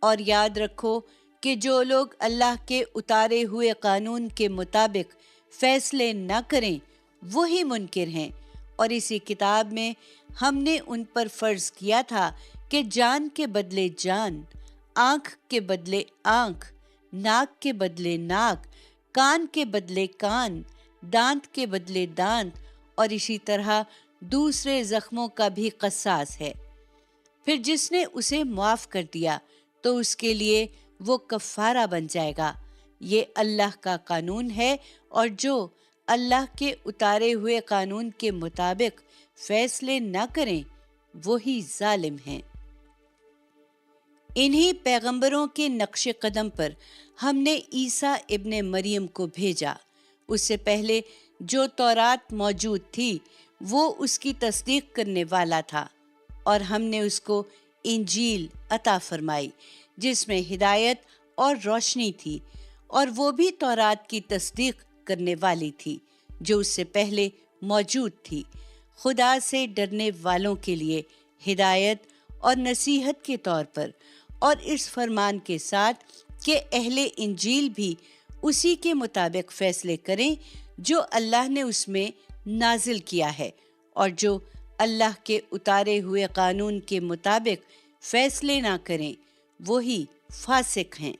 और याद रखो कि जो लोग अल्लाह के उतारे हुए कानून के मुताबिक फैसले न करें वही मुनकिर हैं। और इसी किताब में हमने उन पर फर्ज किया था कि जान के बदले जान, आंख के बदले आंख, नाक के बदले नाक, कान के बदले कान, दांत के बदले दांत और इसी तरह दूसरे जख्मों का भी कसास है। फिर जिसने उसे माफ कर दिया तो उसके लिए वो कफ़ारा बन जाएगा। ये अल्लाह का कानून है और जो अल्लाह के उतारे हुए कानून के मुताबिक फैसले न करें वही जालिम हैं। इन्हीं पैगंबरों के नक्शे कदम पर हमने ईसा इब्ने मरियम को भेजा। उससे पहले जो तौरात मौजूद थी वो उसकी तस्दीक करने वाला था और हमने उसको इंजील अता फरमाई जिसमें हिदायत और रोशनी थी, और वो भी तौरात की तस्दीक करने वाली थी जो उससे पहले मौजूद थी, खुदा से डरने वालों के लिए हिदायत और नसीहत के तौर पर, और इस फरमान के साथ कि अहले इंजील भी उसी के मुताबिक फैसले करें जो अल्लाह ने उसमें नाजिल किया है, और जो अल्लाह के उतारे हुए कानून के मुताबिक फैसले ना करें वही फासिक हैं।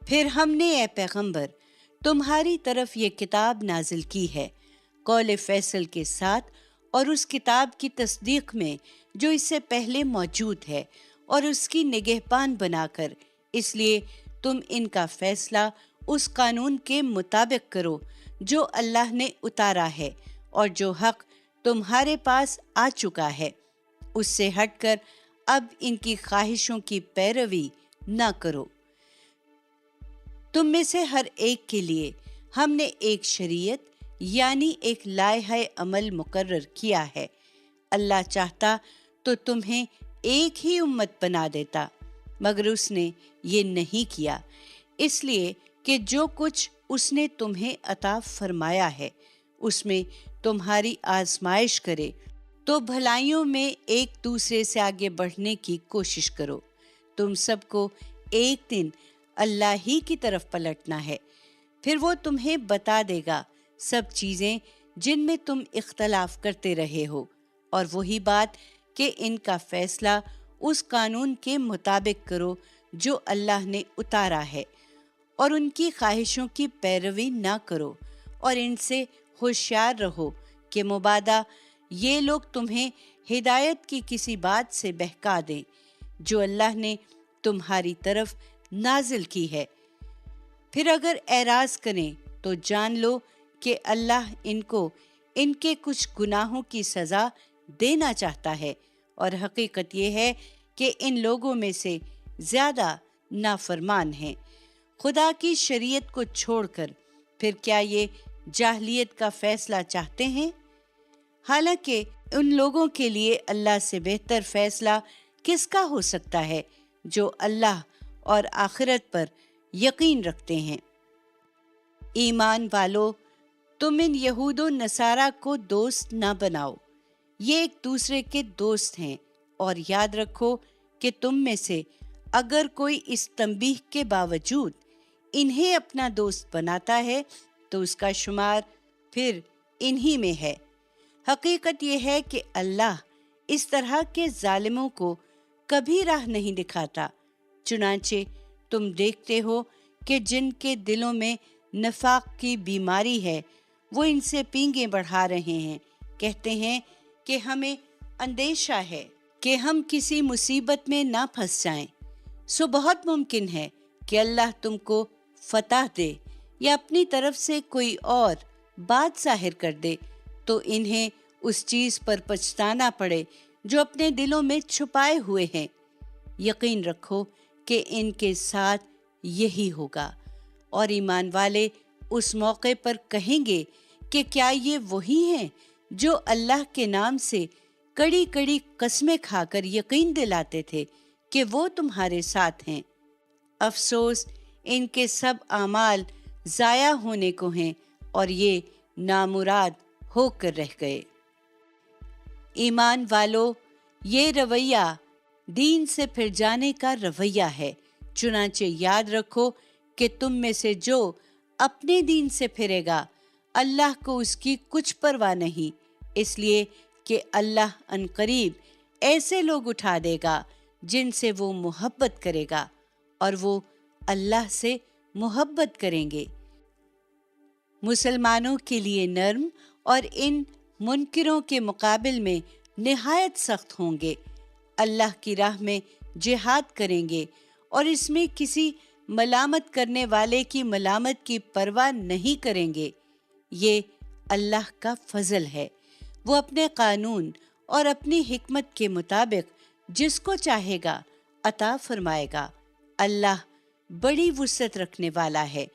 फिर हमने ए पैगंबर तुम्हारी तरफ ये किताब नाजिल की है कौल फैसल के साथ, और उस किताब की तस्दीक में जो इससे पहले मौजूद है, और उसकी निगहबान बनाकर, इसलिए तुम इनका फैसला उस कानून के मुताबिक करो जो अल्लाह ने उतारा है और जो हक तुम्हारे पास आ चुका है। उससे हटकर अब इनकी ख्वाहिशों की पैरवी न करो। तुम में से हर एक के लिए हमने एक शरीयत यानी एक लायहा अमल मुकर्रर किया है। अल्लाह चाहता तो तुम्हें एक ही उम्मत बना देता, मगर उसने ये नहीं किया, इसलिए कि जो कुछ उसने तुम्हें अता फरमाया है उसमें तुम्हारी आजमाइश करे, तो भलाइयों में एक दूसरे से आगे बढ़ने की कोशिश करो। तुम सबको एक दिन अल्लाह ही की तरफ पलटना है, फिर वो तुम्हें बता देगा सब चीजें जिनमें तुम इख्तलाफ करते रहे हो, और वही बात कि इनका फैसला उस कानून के मुताबिक करो जो अल्लाह ने उतारा है, और उनकी ख्वाहिशों की पैरवी ना करो, और इनसे होशियार रहो कि मुबादा ये लोग तुम्हें हिदायत की किसी बात से बहका दें जो अल्लाह ने तुम्हारी तरफ नाजिल की है। फिर अगर एराज करें तो जान लो कि अल्लाह इनको इनके कुछ गुनाहों की सज़ा देना चाहता है, और हकीकत ये है कि इन लोगों में से ज़्यादा नाफरमान हैं खुदा की शरीयत को छोड़कर। फिर क्या ये जाहलियत का फैसला चाहते हैं? हालांकि उन लोगों के लिए अल्लाह से बेहतर फैसला किसका हो सकता है जो अल्लाह और आखिरत पर यकीन रखते हैं। ईमान वालों, तुम इन यहूदो नसारा को दोस्त ना बनाओ, ये एक दूसरे के दोस्त हैं, और याद रखो कि तुम में से अगर कोई इस तंबीह के बावजूद इन्हें अपना दोस्त बनाता है तो उसका शुमार फिर इन्हीं में है। हकीकत यह है कि अल्लाह इस तरह के जालिमों को कभी राह नहीं दिखाता। चुनांचे तुम देखते हो कि जिनके दिलों में नफाक की बीमारी है वो इनसे पींगे बढ़ा रहे हैं, कहते हैं कि हमें अंदेशा है कि हम किसी मुसीबत में ना फंस जाएं। सो बहुत मुमकिन है कि अल्लाह तुमको फतह दे या अपनी तरफ से कोई और बात जाहिर कर दे, तो इन्हें उस चीज पर पछताना पड़े जो अपने दिलों में छुपाए हुए हैं। यकीन रखो कि इनके साथ यही होगा। और ईमान वाले उस मौके पर कहेंगे कि क्या ये वही हैं जो अल्लाह के नाम से कड़ी कड़ी कस्में खाकर यकीन दिलाते थे कि वो तुम्हारे साथ हैं। अफसोस इनके सब आमाल जाया होने को हैं और ये नामुराद होकर रह गए। ईमान वालों, ये रवैया दीन से फिर जाने का रवैया है। चुनांचे याद रखो कि तुम में से जो अपने दीन से फिरेगा अल्लाह को उसकी कुछ परवाह नहीं, इसलिए कि अल्लाह अनकरीब ऐसे लोग उठा देगा जिनसे वो मोहब्बत करेगा और वो अल्लाह से मोहब्बत करेंगे। मुसलमानों के लिए नर्म और इन मुनकिरों के मुकाबिल में निहायत सख्त होंगे। अल्लाह की राह में जिहाद करेंगे और इसमें किसी मलामत करने वाले की मलामत की परवाह नहीं करेंगे। ये अल्लाह का फजल है। वो अपने कानून और अपनी हिकमत के मुताबिक जिसको चाहेगा अता फरमाएगा। अल्लाह बड़ी वुसअत रखने वाला है,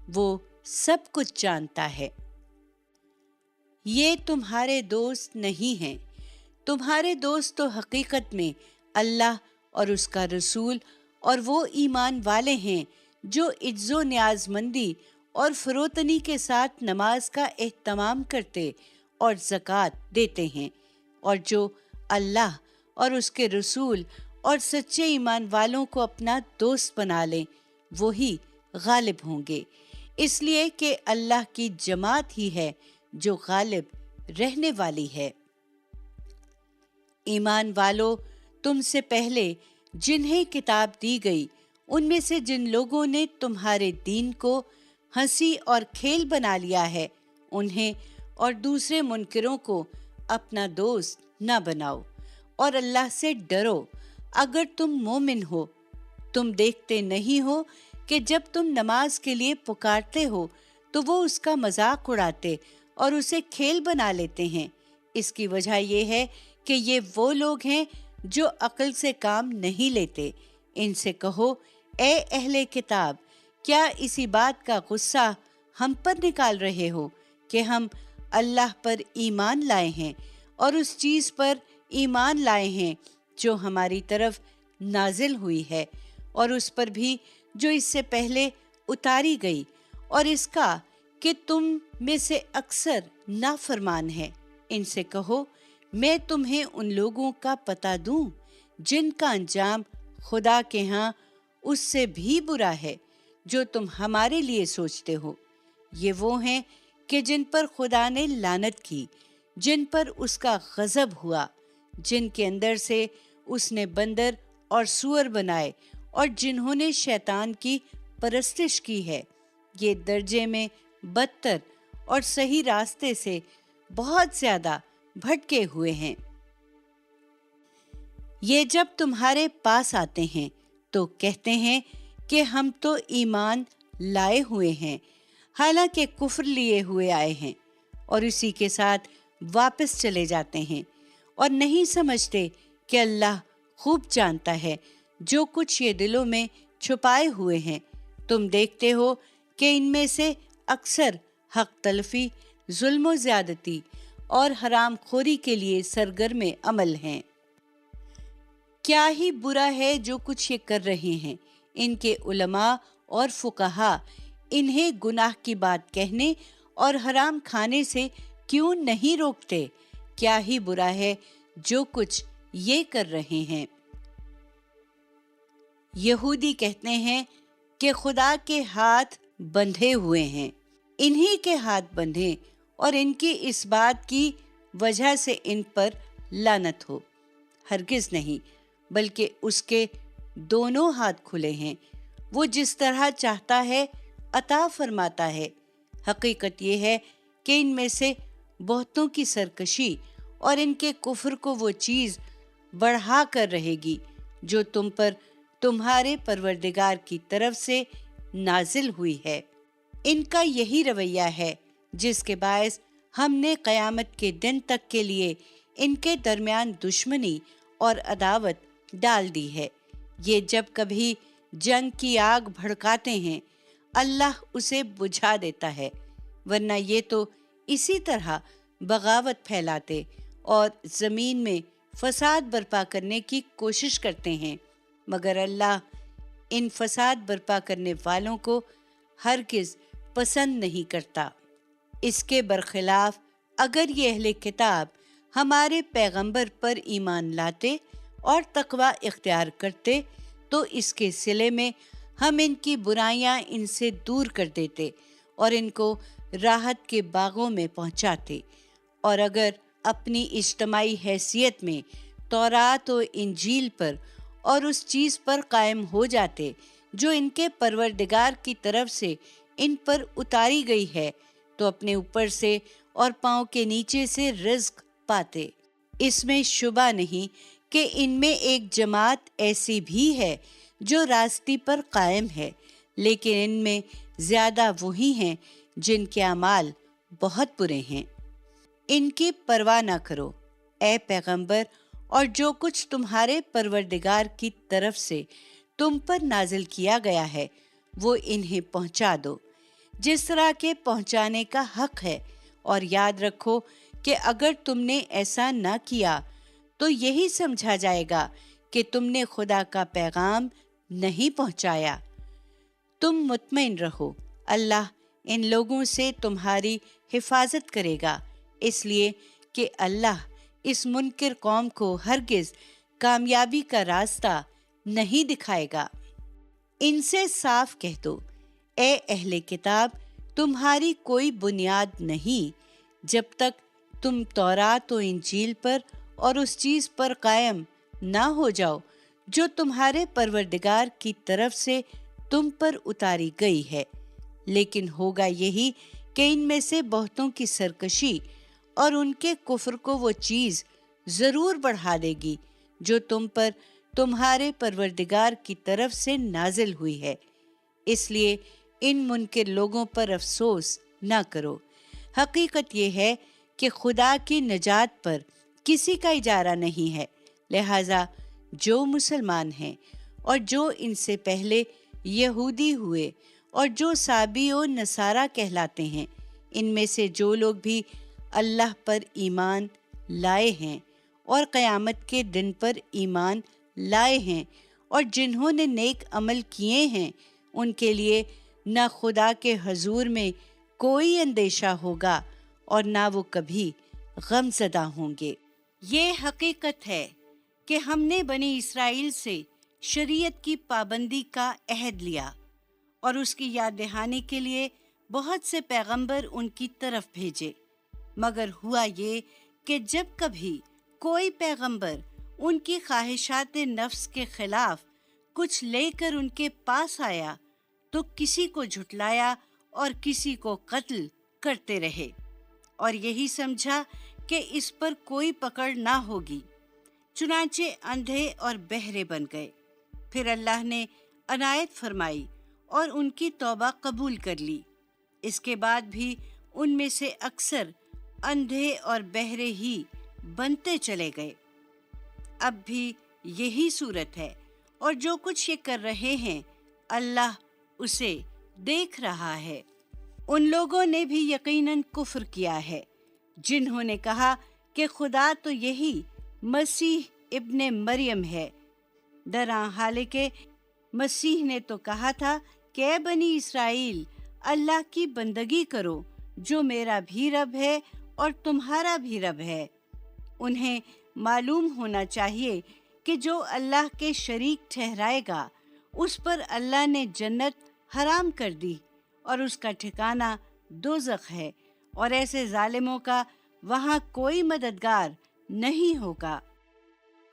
वो सब कुछ जानता है। ये तुम्हारे दोस्त नहीं हैं। तुम्हारे दोस्त तो हकीकत में अल्लाह और उसका रसूल और वो ईमान वाले हैं जो इज्जो न्याजमंदी और फरोतनी के साथ नमाज का एहतमाम करते और ज़कात देते हैं, और जो अल्लाह और उसके रसूल और सच्चे ईमान वालों को अपना दोस्त बना लें वही गालिब होंगे, इसलिए कि अल्लाह की जमात ही है जो गालिब रहने वाली है। ईमान वालों, तुमसे पहले जिन्हें किताब दी गई उनमें से जिन लोगों ने तुम्हारे दीन को हंसी और खेल बना लिया है, उन्हें और दूसरे मुनकिरों को अपना दोस्त न बनाओ और अल्लाह से डरो अगर तुम मोमिन हो। तुम देखते नहीं हो कि जब तुम नमाज के लिए पुकारते हो तो वो उसका मजाक उड़ाते और उसे खेल बना लेते हैं। इसकी वजह यह है कि ये वो लोग हैं जो अक्ल से काम नहीं लेते। इनसे कहो, ए अहले किताब, क्या इसी बात का गुस्सा हम पर निकाल रहे हो कि हम अल्लाह पर ईमान लाए हैं और उस चीज़ पर ईमान लाए हैं जो हमारी तरफ नाजिल हुई है और उस पर भी जो इससे पहले उतारी गई, और इसका कि तुम में से अक्सर नाफरमान है। इनसे कहो, मैं तुम्हें उन लोगों का पता दूं जिनका अंजाम खुदा के यहाँ उससे भी बुरा है जो तुम हमारे लिए सोचते हो। ये वो हैं कि जिन पर खुदा ने लानत की, जिन पर उसका गजब हुआ, जिनके अंदर से उसने बंदर और सूअर बनाए और जिन्होंने शैतान की परस्तिश की है। ये दर्जे में बदतर और सही रास्ते से बहुत ज्यादा भटके हुए हैं। ये जब तुम्हारे पास आते हैं तो कहते हैं कि हम तो ईमान लाए हुए हैं, हालांकि कुफ्र लिए हुए आए हैं, और इसी के साथ वापस चले जाते हैं और नहीं समझते कि अल्लाह खूब जानता है जो कुछ ये दिलों में छुपाए हुए हैं। तुम देखते हो कि इनमें से अक्सर हक तलफी, जुल्म ज्यादती और हराम खोरी के लिए सरगर्म अमल हैं। क्या ही बुरा है जो कुछ ये कर रहे हैं। इनके उलमा और फुकहा इन्हें गुनाह की बात कहने और हराम खाने से क्यों नहीं रोकते। क्या ही बुरा है जो कुछ ये कर रहे हैं। यहूदी कहते हैं कि खुदा के हाथ बंधे हुए हैं, इन्हीं के हाथ बंधे और इनकी इस बात की वजह से इन पर लानत हो। ہرگز نہیں، بلکہ اس کے دونوں ہاتھ کھلے ہیں۔ وہ جس طرح چاہتا ہے عطا فرماتا ہے۔ حقیقت یہ ہے کہ ان میں سے بہتوں کی سرکشی اور ان کے کفر کو وہ چیز بڑھا کر رہے گی جو تم پر تمہارے پروردگار کی طرف سے نازل ہوئی ہے۔ ان کا یہی رویہ ہے جس کے باعث ہم نے قیامت کے دن تک کے لیے ان کے درمیان دشمنی اور عداوت ڈال دی ہے۔ یہ جب کبھی جنگ کی آگ بھڑکاتے ہیں اللہ اسے بجھا دیتا ہے، ورنہ یہ تو اسی طرح بغاوت پھیلاتے اور زمین میں فساد برپا کرنے کی کوشش کرتے ہیں، مگر اللہ ان فساد برپا کرنے والوں کو ہرگز پسند نہیں کرتا۔ اس کے برخلاف اگر یہ اہل کتاب ہمارے پیغمبر پر ایمان لاتے اور تقوی اختیار کرتے تو اس کے صلے میں ہم ان کی برائیاں ان سے دور کر دیتے اور ان کو راحت کے باغوں میں پہنچاتے، اور اگر اپنی اجتماعی حیثیت میں تورات و انجیل پر اور اس چیز پر قائم ہو جاتے جو ان کے پروردگار کی طرف سے ان پر اتاری گئی ہے تو اپنے اوپر سے اور پاؤں کے نیچے سے رزق پاتے۔ اس میں شبہ نہیں کہ ان میں ایک جماعت ایسی بھی ہے جو راستی پر قائم ہے، لیکن ان میں زیادہ وہی ہیں جن کے اعمال بہت برے ہیں۔ ان کی پرواہ نہ کرو اے پیغمبر، اور جو کچھ تمہارے پروردگار کی طرف سے تم پر نازل کیا گیا ہے وہ انہیں پہنچا دو جس طرح کے پہنچانے کا حق ہے، اور یاد رکھو کہ اگر تم نے ایسا نہ کیا تو یہی سمجھا جائے گا کہ تم نے خدا کا پیغام نہیں پہنچایا۔ تم مطمئن رہو، اللہ ان لوگوں سے تمہاری حفاظت کرے گا، اس لیے کہ اللہ اس منکر قوم کو ہرگز کامیابی کا راستہ نہیں دکھائے گا۔ ان سے صاف کہہ دو اے اہل کتاب، تمہاری کوئی بنیاد نہیں جب تک تم تورات و انجیل پر اور اس چیز پر قائم نہ ہو جاؤ جو تمہارے پروردگار کی طرف سے تم پر اتاری گئی ہے، لیکن ہوگا یہی کہ ان میں سے بہتوں کی سرکشی اور ان کے کفر کو وہ چیز ضرور بڑھا دے گی جو تم پر تمہارے پروردگار کی طرف سے نازل ہوئی ہے۔ اس لیے ان منکر لوگوں پر افسوس نہ کرو۔ حقیقت یہ ہے کہ خدا کی نجات پر کسی کا اجارہ نہیں ہے، لہذا جو مسلمان ہیں اور جو ان سے پہلے یہودی ہوئے اور جو سابی و نصارہ کہلاتے ہیں، ان میں سے جو لوگ بھی اللہ پر ایمان لائے ہیں اور قیامت کے دن پر ایمان لائے ہیں اور جنہوں نے نیک عمل کیے ہیں، ان کے لیے نہ خدا کے حضور میں کوئی اندیشہ ہوگا اور نہ وہ کبھی غم زدہ ہوں گے۔ یہ حقیقت ہے کہ ہم نے بنی اسرائیل سے شریعت کی پابندی کا عہد لیا اور اس کی یاد دہانی کے لیے بہت سے پیغمبر ان کی طرف بھیجے، مگر ہوا یہ کہ جب کبھی کوئی پیغمبر ان کی خواہشات نفس کے خلاف کچھ لے کر ان کے پاس آیا تو کسی کو جھٹلایا اور کسی کو قتل کرتے رہے، اور یہی سمجھا کہ اس پر کوئی پکڑ نہ ہوگی، چنانچہ اندھے اور بہرے بن گئے۔ پھر اللہ نے عنایت فرمائی اور ان کی توبہ قبول کر لی۔ اس کے بعد بھی ان میں سے اکثر اندھے اور بہرے ہی بنتے چلے گئے۔ اب بھی یہی صورت ہے، اور جو کچھ یہ کر رہے ہیں اللہ اسے دیکھ رہا ہے۔ ان لوگوں نے بھی یقیناً کفر کیا ہے جنہوں نے کہا کہ خدا تو یہی مسیح ابن مریم ہے، حالانکہ مسیح نے تو کہا تھا کہ اے بنی اسرائیل، اللہ کی بندگی کرو جو میرا بھی رب ہے اور تمہارا بھی رب ہے۔ انہیں معلوم ہونا چاہیے کہ جو اللہ کے شریک ٹھہرائے گا اس پر اللہ نے جنت حرام کر دی اور اس کا ٹھکانہ دوزخ ہے، اور ایسے ظالموں کا وہاں کوئی مددگار نہیں ہوگا۔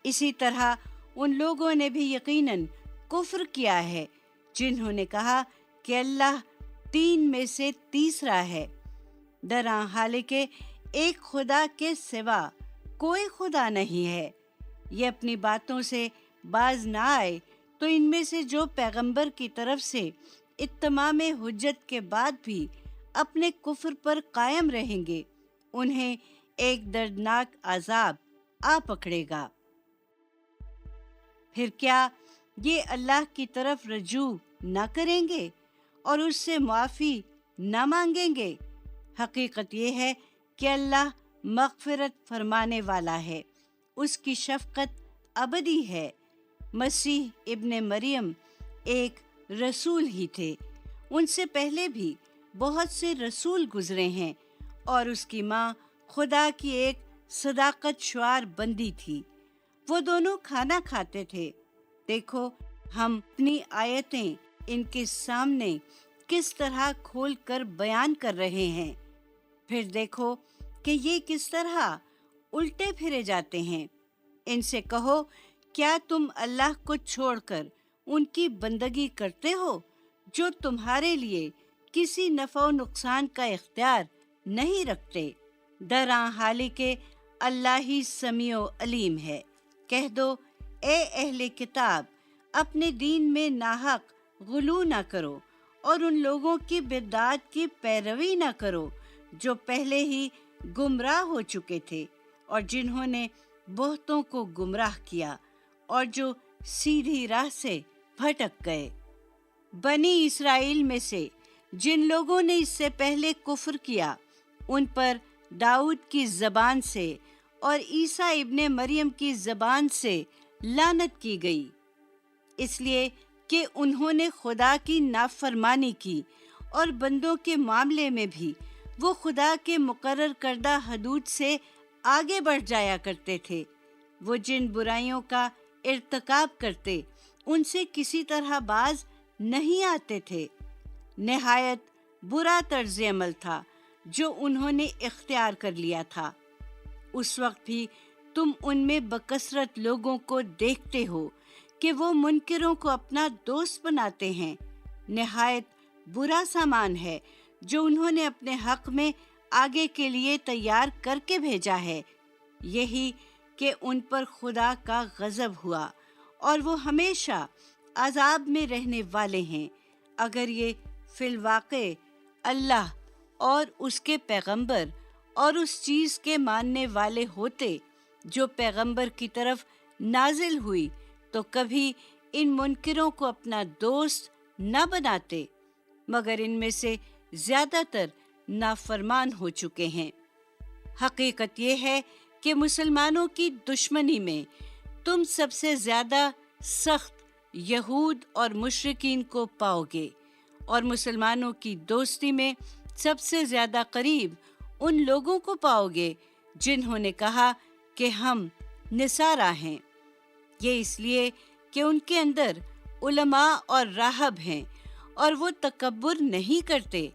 इसी तरह उन लोगों ने भी यकीनन कुफ्र किया है जिन्होंने कहा कि अल्लाह तीन में से तीसरा है। दरअसल हालांकि एक खुदा के सिवा कोई खुदा नहीं है। ये अपनी बातों से बाज ना आए तो इनमें से जो पैगंबर की तरफ से इत्माम हुज्जत के बाद भी अपने कुफ्र पर कायम रहेंगे, उन्हें एक दर्दनाक अजाब आ पकड़ेगा। फिर क्या ये अल्लाह की तरफ रजू न करेंगे और उससे माफ़ी न मांगेंगे? हकीकत ये है कि अल्लाह मग़फ़िरत फरमाने वाला है, उसकी शफ़क़त अबदी है। मसीह इब्ने मरियम एक रसूल ही थे। उनसे पहले भी बहुत से रसूल गुजरे हैं और उसकी माँ खुदा की एक सदाकत शुआर बंदी थी। वो दोनों खाना खाते थे। देखो, हम अपनी आयतें इनके सामने किस तरह खोल कर बयान कर रहे हैं। फिर देखो कि ये किस तरह उल्टे फिरे जाते हैं। इनसे कहो, क्या तुम अल्लाह को छोड़कर उनकी बंदगी करते हो जो तुम्हारे लिए किसी नफ़ा नुकसान का इख्तियार नहीं रखते? दरअसल हालांकि अल्लाह ही समीओ अलीम है। कह दो, ए अहले किताब, अपने दीन में नाहक गुलू ना करो और उन लोगों की बिदअत की पैरवी ना करो जो पहले ही गुमराह हो चुके थे और जिन्होंने बहुतों को गुमराह किया और जो सीधी राह से भटक गए। बनी इस्राएल में से जिन लोगों ने इससे पहले कुफ्र किया, उन पर दाऊद की ज़बान से और ईसा इब्ने मरियम की ज़बान से लानत की गई, इसलिए कि उन्होंने खुदा की नाफरमानी की और बंदों के मामले में भी वो खुदा के मुकर्रर करदा हदूद से आगे बढ़ जाया करते थे। वो जिन बुराइयों का इर्तिकाब करते, उनसे किसी तरह बाज नहीं आते थे। निहायत बुरा तर्ज अमल था जो उन्होंने इख्तियार कर लिया था। उस वक्त भी तुम उनमें बकसरत लोगों को देखते हो कि वो मुनकिरों को अपना दोस्त बनाते हैं। निहायत बुरा सामान है जो उन्होंने अपने हक में आगे के लिए तैयार करके भेजा है, यही कि उन पर खुदा का गज़ब हुआ और वो हमेशा अजाब में रहने वाले हैं। अगर ये फिलवाक़े अल्लाह और उसके पैगंबर और उस चीज़ के मानने वाले होते जो पैगंबर की तरफ नाजिल हुई, तो कभी इन मुनकिरों को अपना दोस्त न बनाते, मगर इनमें से ज़्यादातर नाफरमान हो चुके हैं। हकीकत ये है कि मुसलमानों की दुश्मनी में तुम सबसे ज़्यादा सख्त यहूद और मुशरिकीन को पाओगे और मुसलमानों की दोस्ती में सबसे ज़्यादा करीब उन लोगों को पाओगे जिन्होंने कहा कि हम निसारा हैं। ये इसलिए कि उनके अंदर उलमा और राहब हैं और वो तकब्बुर नहीं करते